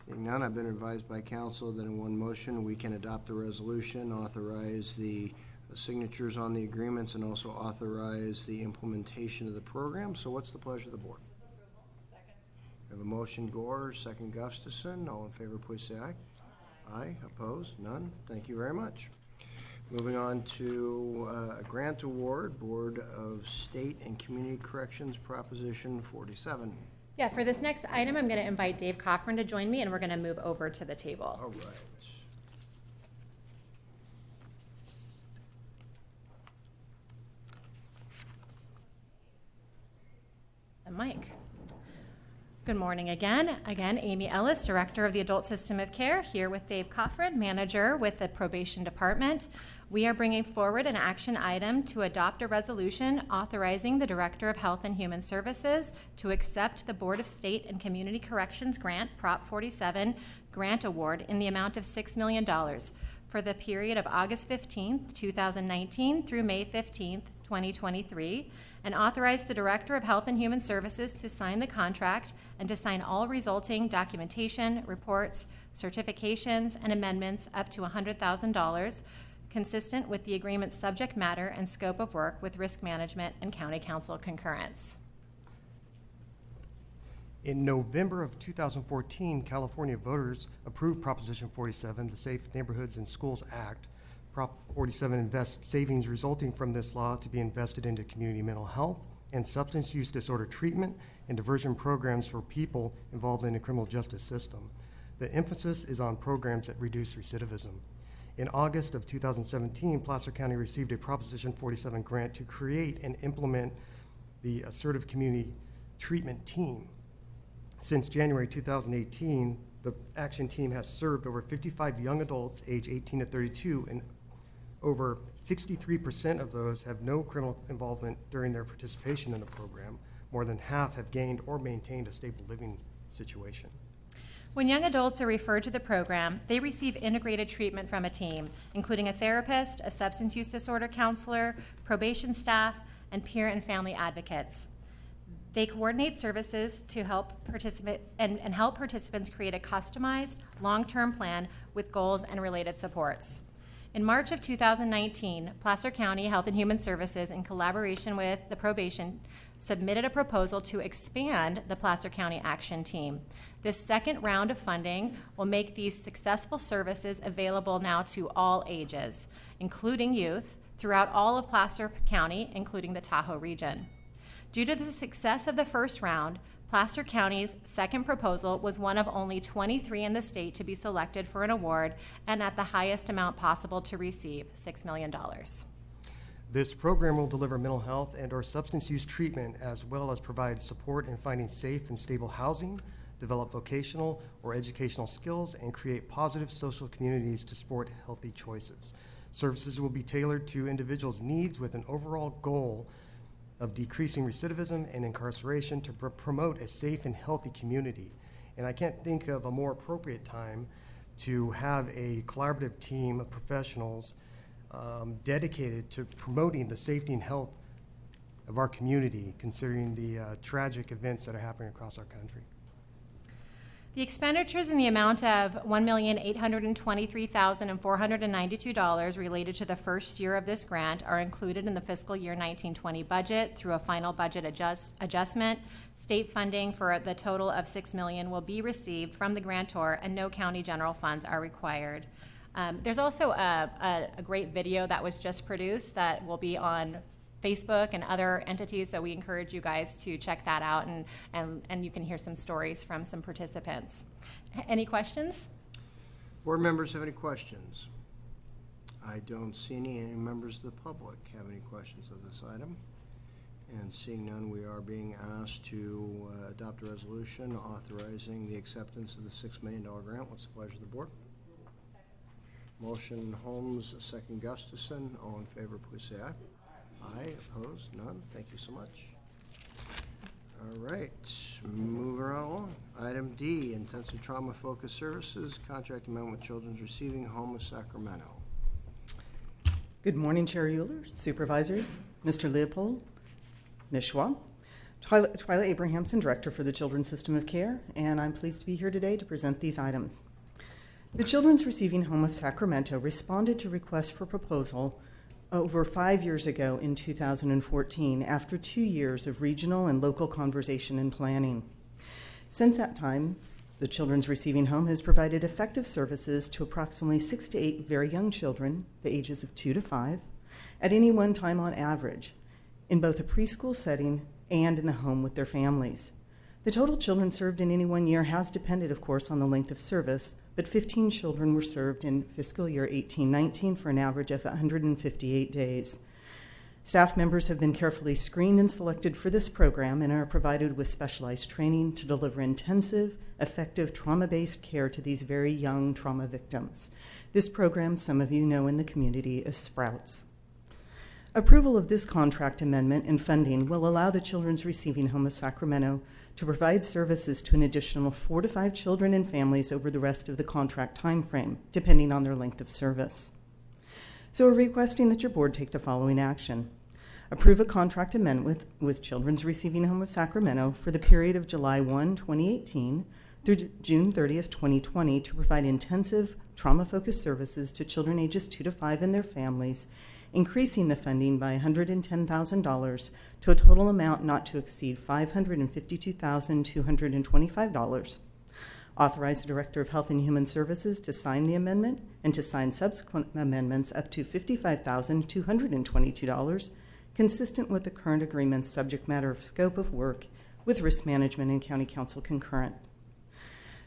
Seeing none, I've been advised by council that in one motion, we can adopt the resolution, authorize the signatures on the agreements, and also authorize the implementation of the program. So what's the pleasure of the board? We have a motion, Gore, second Gustafson. All in favor, please say aye. Aye. Opposed? None? Thank you very much. Moving on to a grant award, Board of State and Community Corrections, Proposition 47. Yeah, for this next item, I'm going to invite Dave Coffrin to join me, and we're going to move over to the table. All right. And Mike. Good morning again. Again, Amy Ellis, Director of the Adult System of Care, here with Dave Coffrin, Manager with the Probation Department. We are bringing forward an action item to adopt a resolution authorizing the Director of Health and Human Services to accept the Board of State and Community Corrections Grant, Prop 47, grant award in the amount of $6 million for the period of August 15th, 2019 through May 15th, 2023, and authorize the Director of Health and Human Services to sign the contract and to sign all resulting documentation, reports, certifications, and amendments up to $100,000, consistent with the agreement's subject matter and scope of work with risk management and county council concurrence. In November of 2014, California voters approved Proposition 47, the Safe Neighborhoods and Schools Act. Prop 47 invests savings resulting from this law to be invested into community mental health and substance use disorder treatment and diversion programs for people involved in the criminal justice system. The emphasis is on programs that reduce recidivism. In August of 2017, Placer County received a Proposition 47 grant to create and implement the Assertive Community Treatment Team. Since January 2018, the action team has served over 55 young adults age 18 to 32, and over 63% of those have no criminal involvement during their participation in the program. More than half have gained or maintained a stable living situation. When young adults are referred to the program, they receive integrated treatment from a team, including a therapist, a substance use disorder counselor, probation staff, and peer and family advocates. They coordinate services to help help participants create a customized, long-term plan with goals and related supports. In March of 2019, Placer County Health and Human Services, in collaboration with the probation, submitted a proposal to expand the Placer County Action Team. This second round of funding will make these successful services available now to all ages, including youth, throughout all of Placer County, including the Tahoe region. Due to the success of the first round, Placer County's second proposal was one of only 23 in the state to be selected for an award and at the highest amount possible to receive, $6 million. This program will deliver mental health and/or substance use treatment, as well as provide support in finding safe and stable housing, develop vocational or educational skills, and create positive social communities to support healthy choices. Services will be tailored to individuals' needs with an overall goal of decreasing recidivism and incarceration to promote a safe and healthy community. And I can't think of a more appropriate time to have a collaborative team of professionals dedicated to promoting the safety and health of our community, considering the tragic events that are happening across our country. The expenditures in the amount of $1,823,492 related to the first year of this grant are included in the fiscal year 19-20 budget through a final budget adjustment. State funding for the total of $6 million will be received from the grantor, and no county general funds are required. There's also a great video that was just produced that will be on Facebook and other entities, so we encourage you guys to check that out, and you can hear some stories from some participants. Any questions? Board members have any questions? I don't see any. Any members of the public have any questions of this item? And seeing none, we are being asked to adopt a resolution authorizing the acceptance of the $6 million grant. What's the pleasure of the board? Motion Holmes, second Gustafson. All in favor, please say aye. Aye. Opposed? None. Thank you so much. All right, moving right along. Item D, intensive trauma-focused services, contract amendment with Children's Receiving Home of Sacramento. Good morning, Chair Euler, Supervisors, Mr. Leopold, Ms. Schwab. Twyla Abrahamson, Director for the Children's System of Care, and I'm pleased to be here today to present these items. The Children's Receiving Home of Sacramento responded to requests for proposal over 5 years ago in 2014 after 2 years of regional and local conversation and planning. Since that time, the Children's Receiving Home has provided effective services to approximately 6 to 8 very young children, the ages of 2 to 5, at any one time on average, in both a preschool setting and in the home with their families. The total children served in any 1 year has depended, of course, on the length of service, but 15 children were served in fiscal year 18-19 for an average of 158 days. Staff members have been carefully screened and selected for this program and are provided with specialized training to deliver intensive, effective trauma-based care to these very young trauma victims. This program, some of you know in the community, is Sprouts. Approval of this contract amendment and funding will allow the Children's Receiving Home of Sacramento to provide services to an additional 4 to 5 children and families over the rest of the contract timeframe, depending on their length of service. So we're requesting that your board take the following action. Approve a contract amendment with Children's Receiving Home of Sacramento for the period of July 1, 2018 through June 30th, 2020 to provide intensive trauma-focused services to children ages 2 to 5 and their families, increasing the funding by $110,000 to a total amount not to exceed $552,225. Authorize the Director of Health and Human Services to sign the amendment and to sign subsequent amendments up to $55,222, consistent with the current agreement's subject matter of scope of work with risk management and county council concurrent.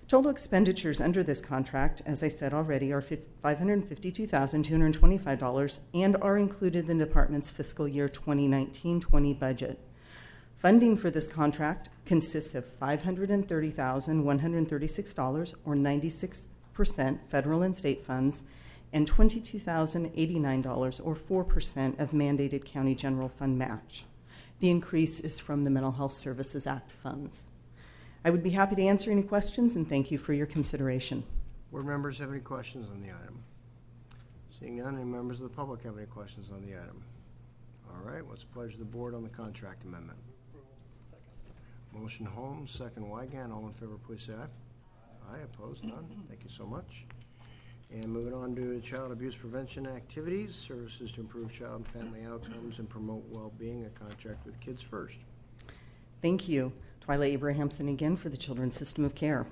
Total expenditures under this contract, as I said already, are $552,225 and are included in the department's fiscal year 2019-20 budget. Funding for this contract consists of $530,136, or 96% federal and state funds, and $22,089, or 4% of mandated county general fund match. The increase is from the Mental Health Services Act funds. I would be happy to answer any questions, and thank you for your consideration. Board members have any questions on the item? Seeing none, any members of the public have any questions on the item? All right, what's the pleasure of the board on the contract amendment? Motion Holmes, second Wygant. All in favor, please say aye. Aye, opposed, none. Thank you so much. And moving on to child abuse prevention activities, services to improve child and family outcomes and promote well-being, a contract with Kids First. Thank you. Twyla Abrahamson again for the Children's System of Care.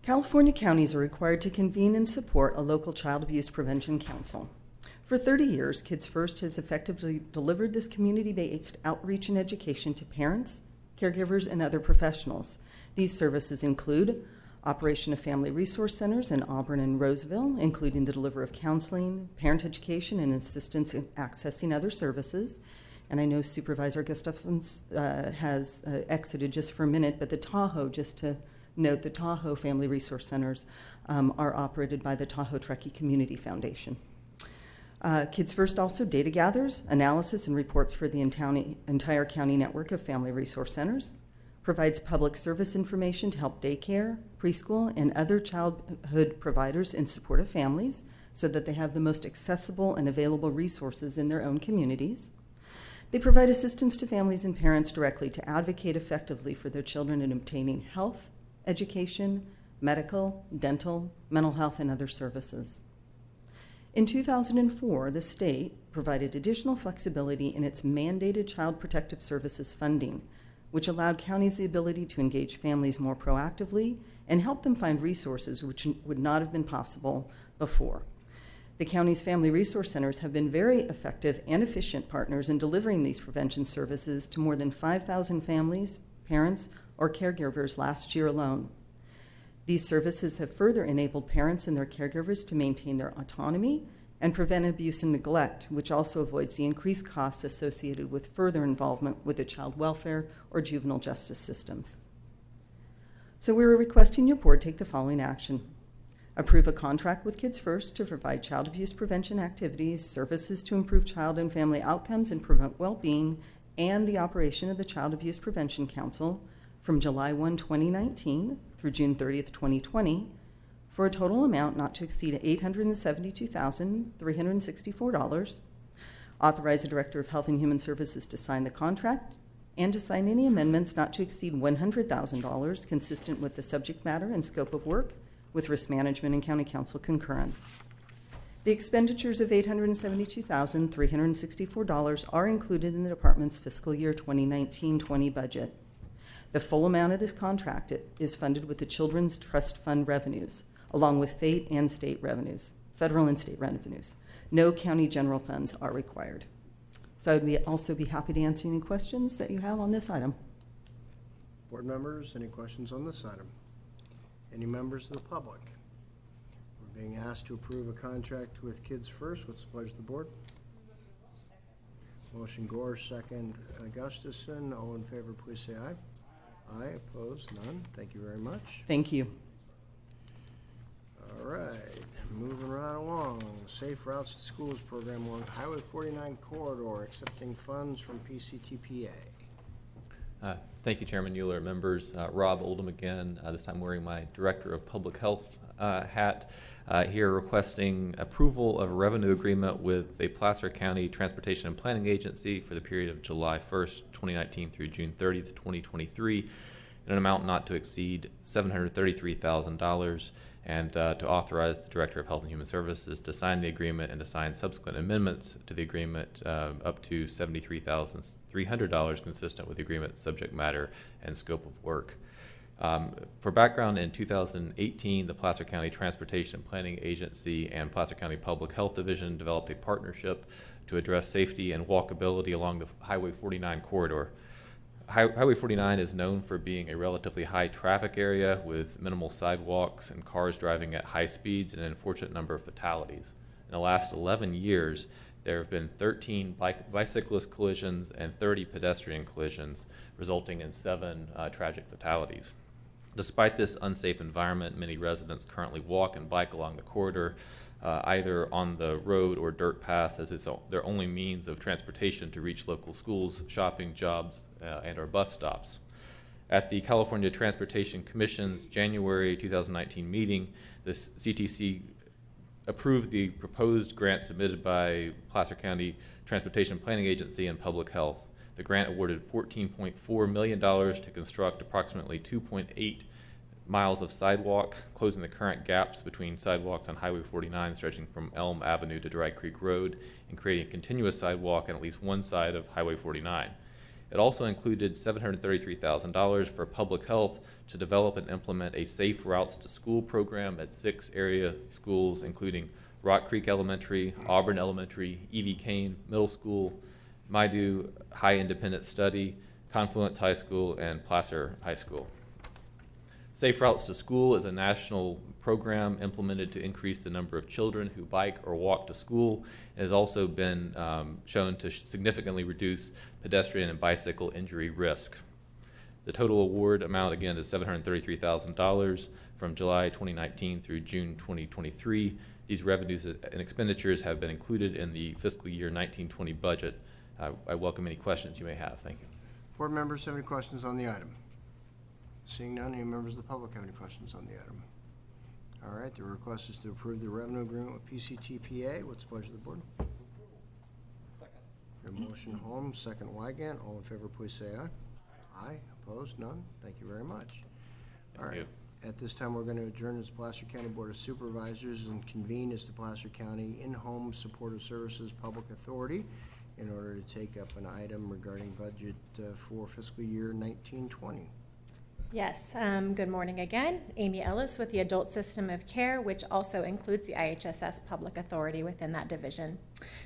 California counties are required to convene and support a local child abuse prevention council. For 30 years, Kids First has effectively delivered this community-based outreach and education to parents, caregivers, and other professionals. These services include operation of family resource centers in Auburn and Roseville, including the delivery of counseling, parent education, and assistance in accessing other services. And I know Supervisor Gustafson has exited just for a minute, but the Tahoe, just to note, the Tahoe Family Resource Centers are operated by the Tahoe Truckee Community Foundation. Kids First also data gathers, analysis, and reports for the entire county network of family resource centers, provides public service information to help daycare, preschool, and other childhood providers in support of families so that they have the most accessible and available resources in their own communities. They provide assistance to families and parents directly to advocate effectively for their children in obtaining health, education, medical, dental, mental health, and other services. In 2004, the state provided additional flexibility in its mandated Child Protective Services funding, which allowed counties the ability to engage families more proactively and help them find resources which would not have been possible before. The county's family resource centers have been very effective and efficient partners in delivering these prevention services to more than 5,000 families, parents, or caregivers last year alone. These services have further enabled parents and their caregivers to maintain their autonomy and prevent abuse and neglect, which also avoids the increased costs associated with further involvement with the child welfare or juvenile justice systems. So we were requesting your board take the following action. Approve a contract with Kids First to provide child abuse prevention activities, services to improve child and family outcomes and promote well-being, and the operation of the Child Abuse Prevention Council from July 1, 2019 through June 30th, 2020, for a total amount not to exceed $872,364. Authorize the Director of Health and Human Services to sign the contract and to sign any amendments not to exceed $100,000 consistent with the subject matter and scope of work with risk management and county council concurrence. The expenditures of $872,364 are included in the department's fiscal year 2019-20 budget. The full amount of this contract is funded with the Children's Trust Fund revenues, along with federal and state revenues. No county general funds are required. So I'd also be happy to answer any questions that you have on this item. Board members, any questions on this item? Any members of the public? We're being asked to approve a contract with Kids First. What's the pleasure of the board? Motion Gore, second Gustafson. All in favor, please say aye. Aye, opposed, none. Thank you very much. Thank you. All right, moving right along. Safe Routes to Schools program along Highway 49 corridor, accepting funds from PCTPA. Thank you, Chairman Euler, members. Rob Oldham again, this time wearing my Director of Public Health hat, here requesting approval of a revenue agreement with the Placer County Transportation and Planning Agency for the period of July 1st, 2019 through June 30th, 2023, in an amount not to exceed $733,000, and to authorize the Director of Health and Human Services to sign the agreement and to sign subsequent amendments to the agreement up to $73,300 consistent with the agreement's subject matter and scope of work. For background, in 2018, the Placer County Transportation and Planning Agency and Placer County Public Health Division developed a partnership to address safety and walkability along the Highway 49 corridor. Highway 49 is known for being a relatively high traffic area with minimal sidewalks and cars driving at high speeds and an unfortunate number of fatalities. In the last 11 years, there have been 13 bicyclist collisions and 30 pedestrian collisions, resulting in 7 tragic fatalities. Despite this unsafe environment, many residents currently walk and bike along the corridor, either on the road or dirt paths, as it's their only means of transportation to reach local schools, shopping, jobs, and or bus stops. At the California Transportation Commission's January 2019 meeting, the CTC approved the proposed grant submitted by Placer County Transportation Planning Agency and Public Health. The grant awarded $14.4 million to construct approximately 2.8 miles of sidewalk, closing the current gaps between sidewalks on Highway 49 stretching from Elm Avenue to Dry Creek Road, and creating a continuous sidewalk on at least one side of Highway 49. It also included $733,000 for public health to develop and implement a Safe Routes to School program at 6 area schools, including Rock Creek Elementary, Auburn Elementary, E.V. Kane Middle School, Maidu High Independent Study, Confluence High School, and Placer High School. Safe Routes to School is a national program implemented to increase the number of children who bike or walk to school. It has also been shown to significantly reduce pedestrian and bicycle injury risk. The total award amount, again, is $733,000 from July 2019 through June 2023. These revenues and expenditures have been included in the fiscal year 1920 budget. I welcome any questions you may have. Thank you. Board members have any questions on the item? Seeing none, any members of the public have any questions on the item? All right, the request is to approve the revenue agreement with PCTPA. What's the pleasure of the board? Second. Your motion, Holmes, second Wygant. All in favor, please say aye. Aye. Opposed? None. Thank you very much. All right. At this time, we're going to adjourn as Placer County Board of Supervisors and convene as the Placer County In-Home Supportive Services Public Authority in order to take up an item regarding budget for fiscal year 1920. Yes, good morning again. Amy Ellis with the Adult System of Care, which also includes the IHSS Public Authority within that division.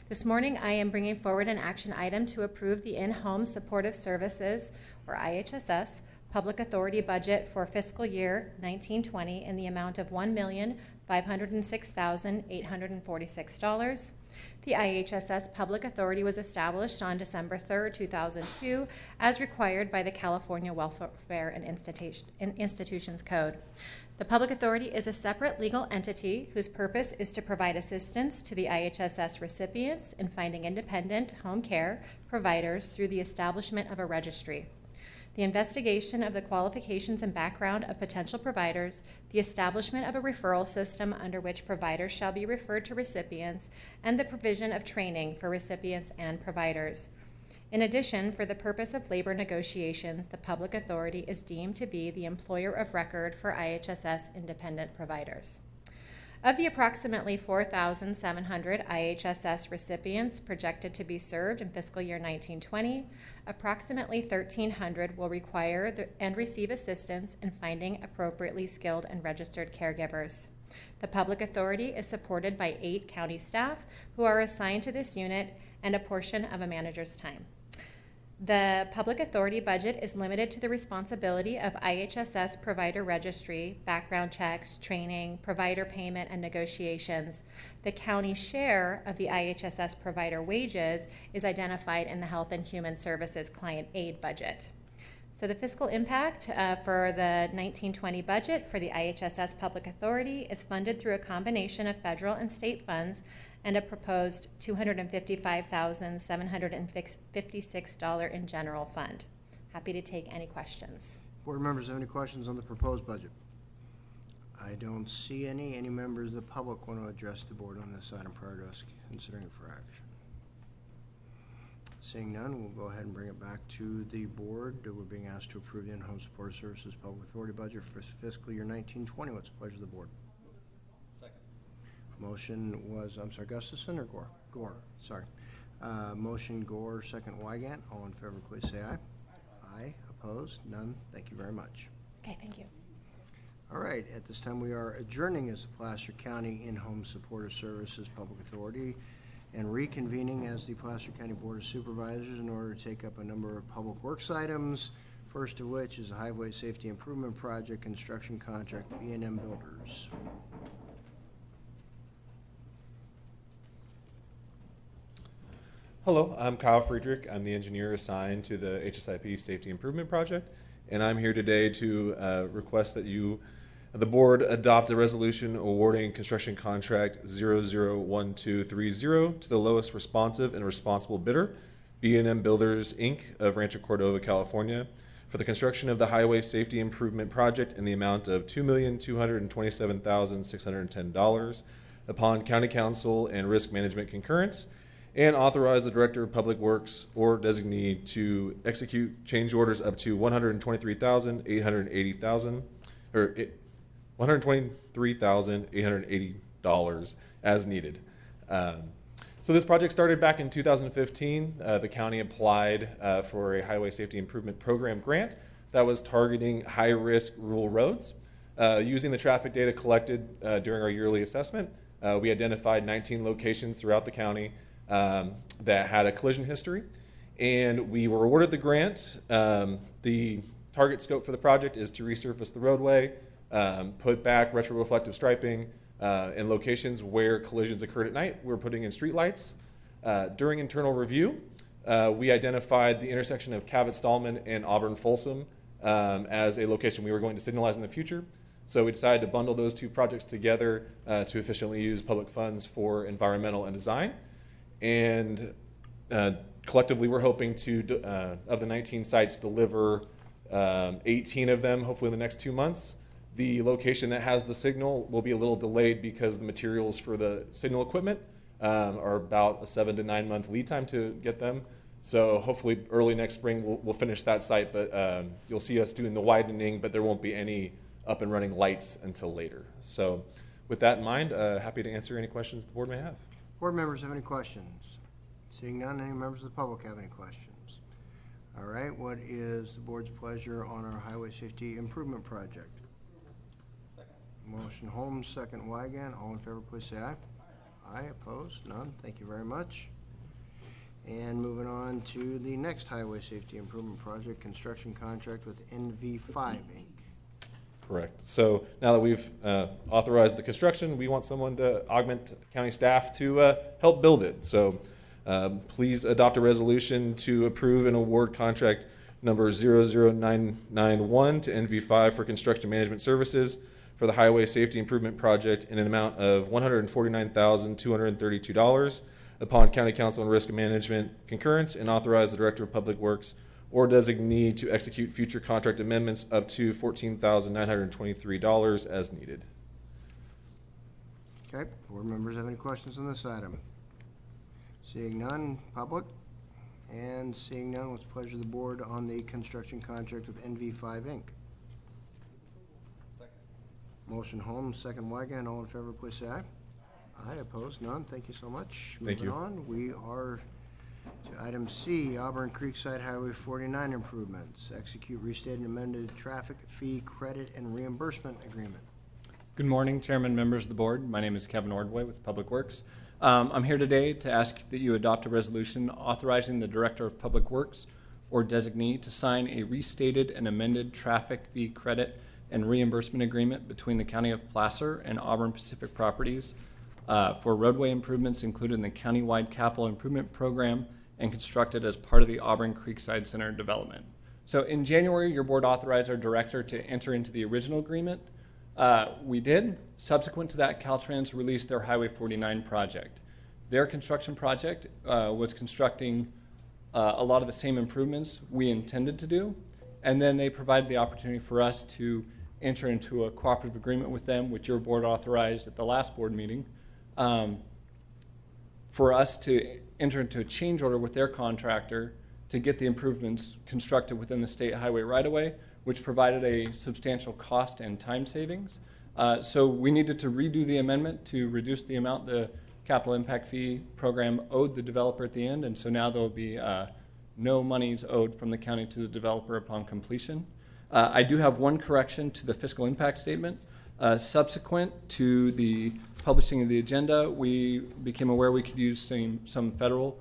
This morning, I am bringing forward an action item to approve the In-Home Supportive Services, or IHSS, Public Authority budget for fiscal year 1920 in the amount of $1,500,000 $506,846. The IHSS Public Authority was established on December 3, 2002, as required by the California Welfare and Institutions Code. The Public Authority is a separate legal entity whose purpose is to provide assistance to the IHSS recipients in finding independent home care providers through the establishment of a registry, the investigation of the qualifications and background of potential providers, the establishment of a referral system under which providers shall be referred to recipients, and the provision of training for recipients and providers. In addition, for the purpose of labor negotiations, the Public Authority is deemed to be the employer of record for IHSS independent providers. Of the approximately 4,700 IHSS recipients projected to be served in fiscal year 1920, approximately 1,300 will require and receive assistance in finding appropriately skilled and registered caregivers. The Public Authority is supported by 8 county staff who are assigned to this unit and a portion of a manager's time. The Public Authority budget is limited to the responsibility of IHSS provider registry, background checks, training, provider payment, and negotiations. The county share of the IHSS provider wages is identified in the Health and Human Services Client Aid budget. So the fiscal impact for the 1920 budget for the IHSS Public Authority is funded through a combination of federal and state funds and a proposed $255,756 in general fund. Happy to take any questions. Board members have any questions on the proposed budget? I don't see any. Any members of the public want to address the board on this item prior to us considering it for action? Seeing none, we'll go ahead and bring it back to the board. We're being asked to approve the in-home support services Public Authority budget for fiscal year 1920. What's the pleasure of the board? Motion was, I'm sorry, Gustafson or Gore? Gore, sorry. Motion Gore, second Wygant. All in favor, please say aye. Aye. Opposed? None. Thank you very much. Okay, thank you. All right, at this time we are adjourning as the Placer County In-Home Supportive Services Public Authority and reconvening as the Placer County Board of Supervisors in order to take up a number of public works items, first of which is a Highway Safety Improvement Project construction contract, B&M Builders. Hello, I'm Kyle Friedrich. I'm the engineer assigned to the HSIP Safety Improvement Project, and I'm here today to request that the board adopt a resolution awarding construction contract 001230 to the lowest responsive and responsible bidder, B&M Builders, Inc. of Rancho Cordova, California, for the construction of the Highway Safety Improvement Project in the amount of $2,227,610 upon County Council and Risk Management concurrence, and authorize the Director of Public Works or designee to execute change orders up to $123,880 as needed. So this project started back in 2015. The county applied for a Highway Safety Improvement Program grant that was targeting high-risk rural roads. Using the traffic data collected during our yearly assessment, we identified 19 locations throughout the county that had a collision history, and we were awarded the grant. The target scope for the project is to resurface the roadway, put back retroreflective striping in locations where collisions occurred at night. We're putting in street lights. During internal review, we identified the intersection of Cabot-Stallman and Auburn-Folsom as a location we were going to signalize in the future. So we decided to bundle those two projects together to efficiently use public funds for environmental and design. And collectively, we're hoping to, of the 19 sites, deliver 18 of them, hopefully in the next 2 months. The location that has the signal will be a little delayed because the materials for the signal equipment are about a 7 to 9 month lead time to get them. So hopefully early next spring we'll finish that site, but you'll see us doing the widening, but there won't be any up and running lights until later. So with that in mind, happy to answer any questions the board may have. Board members have any questions? Seeing none, any members of the public have any questions? All right, what is the board's pleasure on our Highway Safety Improvement Project? Second. Motion Holmes, second Wygant. All in favor, please say aye. Aye. Opposed? None. Thank you very much. And moving on to the next Highway Safety Improvement Project, construction contract with NV5 Inc. Correct. So now that we've authorized the construction, we want someone to augment county staff to help build it. So please adopt a resolution to approve and award contract number 00991 to NV5 for construction management services for the Highway Safety Improvement Project in an amount of $149,232 upon County Council and Risk Management concurrence, and authorize the Director of Public Works or designee to execute future contract amendments up to $14,923 as needed. Okay, board members have any questions on this item? Seeing none, public? And seeing none, what's the pleasure of the board on the construction contract with NV5 Inc.? Motion Holmes, second Weigand. All in favor, please say aye. Aye, opposed, none. Thank you so much. Thank you. Moving on, we are to item C, Auburn Creekside Highway 49 improvements. Execute restated and amended traffic fee credit and reimbursement agreement. Good morning, Chairman, members of the board. My name is Kevin Ordway with Public Works. I'm here today to ask that you adopt a resolution authorizing the Director of Public Works or designee to sign a restated and amended traffic fee credit and reimbursement agreement between the County of Placer and Auburn Pacific Properties for roadway improvements included in the countywide capital improvement program and constructed as part of the Auburn Creekside Center development. So in January, your board authorized our director to enter into the original agreement. We did. Subsequent to that, Caltrans released their Highway 49 project. Their construction project was constructing a lot of the same improvements we intended to do, and then they provided the opportunity for us to enter into a cooperative agreement with them, which your board authorized at the last board meeting, for us to enter into a change order with their contractor to get the improvements constructed within the state highway right-of-way, which provided a substantial cost and time savings. So we needed to redo the amendment to reduce the amount the capital impact fee program owed the developer at the end, and so now there will be no monies owed from the county to the developer upon completion. I do have one correction to the fiscal impact statement. Subsequent to the publishing of the agenda, we became aware we could use some federal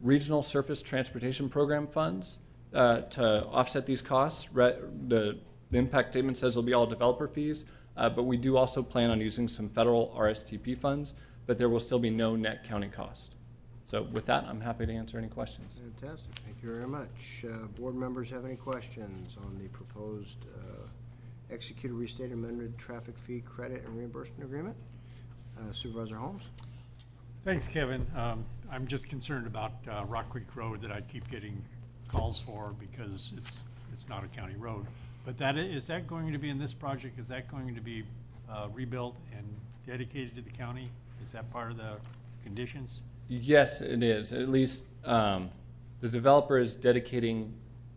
regional surface transportation program funds to offset these costs. The impact statement says it'll be all developer fees, but we do also plan on using some federal RSTP funds, but there will still be no net county cost. So with that, I'm happy to answer any questions. Fantastic. Thank you very much. Board members have any questions on the proposed executed restated amended traffic fee credit and reimbursement agreement? Supervisor Holmes? Thanks, Kevin. I'm just concerned about Rock Creek Road that I keep getting calls for because it's not a county road. But is that going to be in this project? Is that going to be rebuilt and dedicated to the county? Is that part of the conditions? Yes, it is. At least the developer is dedicating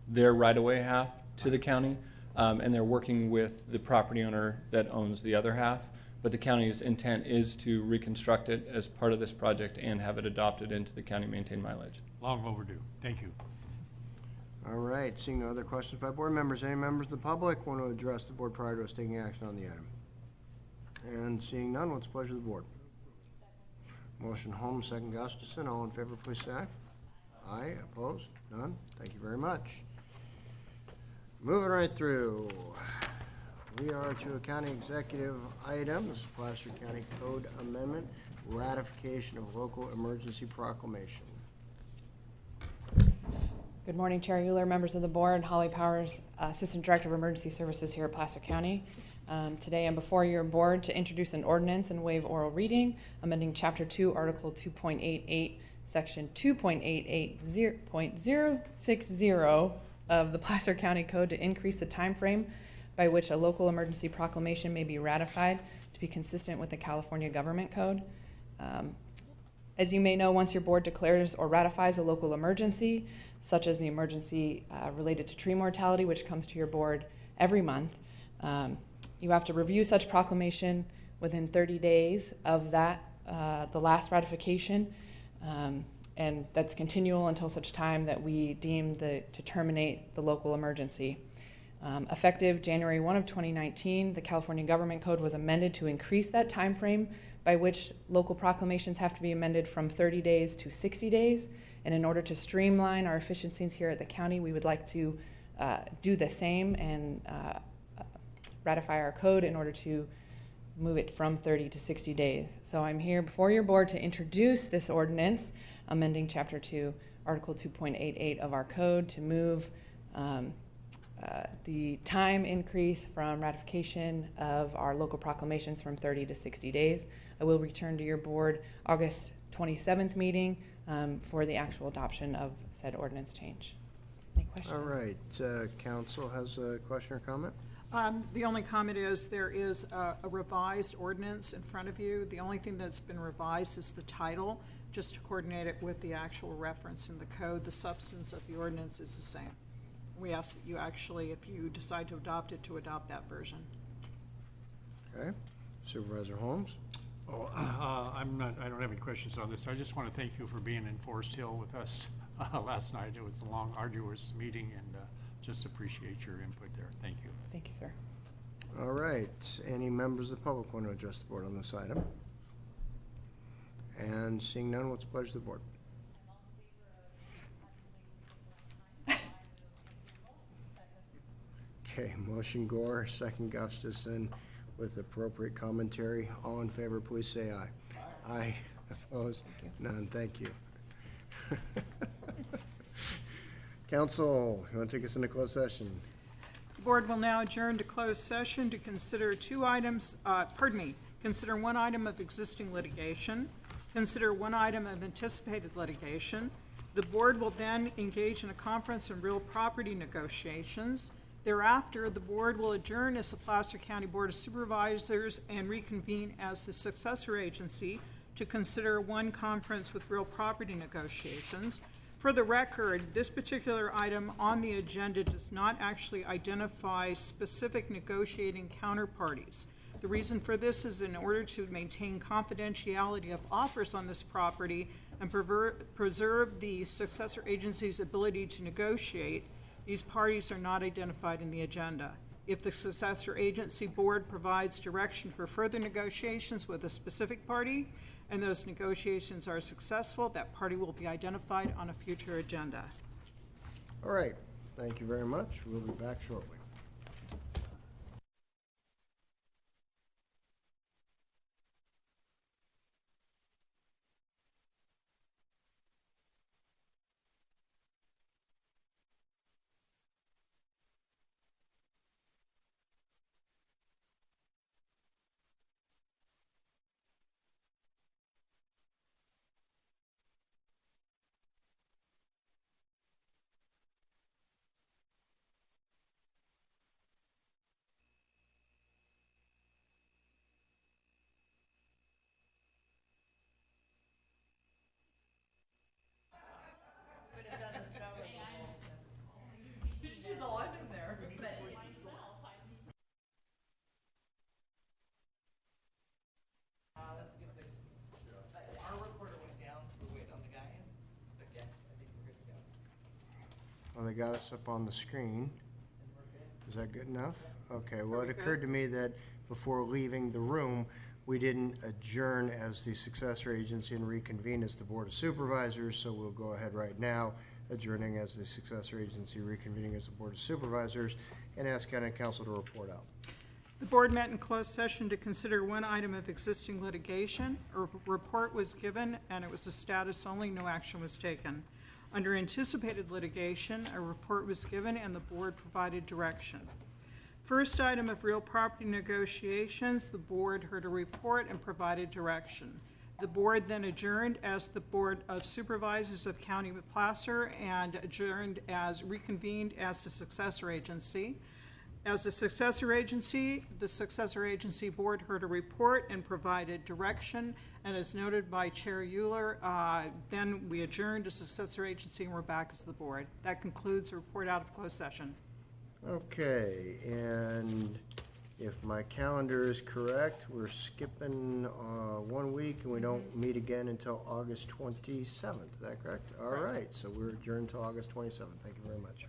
their right-of-way half to the county, and they're working with the property owner that owns the other half. But the county's intent is to reconstruct it as part of this project and have it adopted into the county maintained mileage. Long overdue. Thank you. All right. Seeing no other questions by board members, any members of the public want to address the board prior to us taking action on the item? And seeing none, what's the pleasure of the board? Motion Holmes, second Gustafson. All in favor, please say aye. Aye. Opposed? None. Thank you very much. Moving right through. We are to a county executive item. This is Placer County Code Amendment, ratification of local emergency proclamation. Good morning, Chair Euler, members of the board. Holly Powers, Assistant Director of Emergency Services here at Placer County. Today I'm before your board to introduce an ordinance and waive oral reading, amending Chapter 2, Article 2.88, Section 2.88.060 of the Placer County Code to increase the time frame by which a local emergency proclamation may be ratified to be consistent with the California Government Code. As you may know, once your board declares or ratifies a local emergency, such as the emergency related to tree mortality, which comes to your board every month, you have to review such proclamation within 30 days of that, the last ratification, and that's continual until such time that we deem to terminate the local emergency. Effective January 1 of 2019, the California Government Code was amended to increase that time frame by which local proclamations have to be amended from 30 days to 60 days. And in order to streamline our efficiencies here at the county, we would like to do the same and ratify our code in order to move it from 30 to 60 days. So I'm here before your board to introduce this ordinance, amending Chapter 2, Article 2.88 of our code to move the time increase from ratification of our local proclamations from 30 to 60 days. I will return to your board August 27th meeting for the actual adoption of said ordinance change. Any questions? All right, council has a question or comment? The only comment is there is a revised ordinance in front of you. The only thing that's been revised is the title, just to coordinate it with the actual reference in the code. The substance of the ordinance is the same. We ask that you actually, if you decide to adopt it, to adopt that version. Okay. Supervisor Holmes? Oh, I don't have any questions on this. I just want to thank you for being in Forest Hill with us last night. It was a long, arduous meeting, and just appreciate your input there. Thank you. Thank you, sir. All right. Any members of the public want to address the board on this item? And seeing none, what's the pleasure of the board? Okay, motion Gore, second Gustafson, with appropriate commentary. All in favor, please say aye. Aye. Opposed? None. Thank you. Council, you want to take us into closed session? The board will now adjourn to closed session to consider consider one item of existing litigation, consider one item of anticipated litigation. The board will then engage in a conference on real property negotiations. Thereafter, the board will adjourn as the Placer County Board of Supervisors and reconvene as the successor agency to consider one conference with real property negotiations. For the record, this particular item on the agenda does not actually identify specific negotiating counterparties. The reason for this is in order to maintain confidentiality of offers on this property and preserve the successor agency's ability to negotiate. These parties are not identified in the agenda. If the successor agency board provides direction for further negotiations with a specific party, and those negotiations are successful, that party will be identified on a future agenda. All right. Thank you very much. We'll be back shortly. She's alive in there. Let's see if our recorder went down, so we're waiting on the guys. But yes, I think we're good to go. Well, they got us up on the screen. Is that good enough? Okay, well, it occurred to me that before leaving the room, we didn't adjourn as the successor agency and reconvene as the Board of Supervisors, so we'll go ahead right now, adjourning as the successor agency, reconvening as the Board of Supervisors, and ask County Council to report out. The board met in closed session to consider one item of existing litigation. A report was given, and it was a status only, no action was taken. Under anticipated litigation, a report was given, and the board provided direction. First item of real property negotiations, the board heard a report and provided direction. The board then adjourned as the Board of Supervisors of County of Placer and reconvened as the successor agency. As the successor agency, the successor agency board heard a report and provided direction, and as noted by Chair Euler, then we adjourned as successor agency and we're back as the board. That concludes the report out of closed session. Okay, and if my calendar is correct, we're skipping 1 week and we don't meet again until August 27th. Is that correct? All right, so we're adjourned until August 27th. Thank you very much.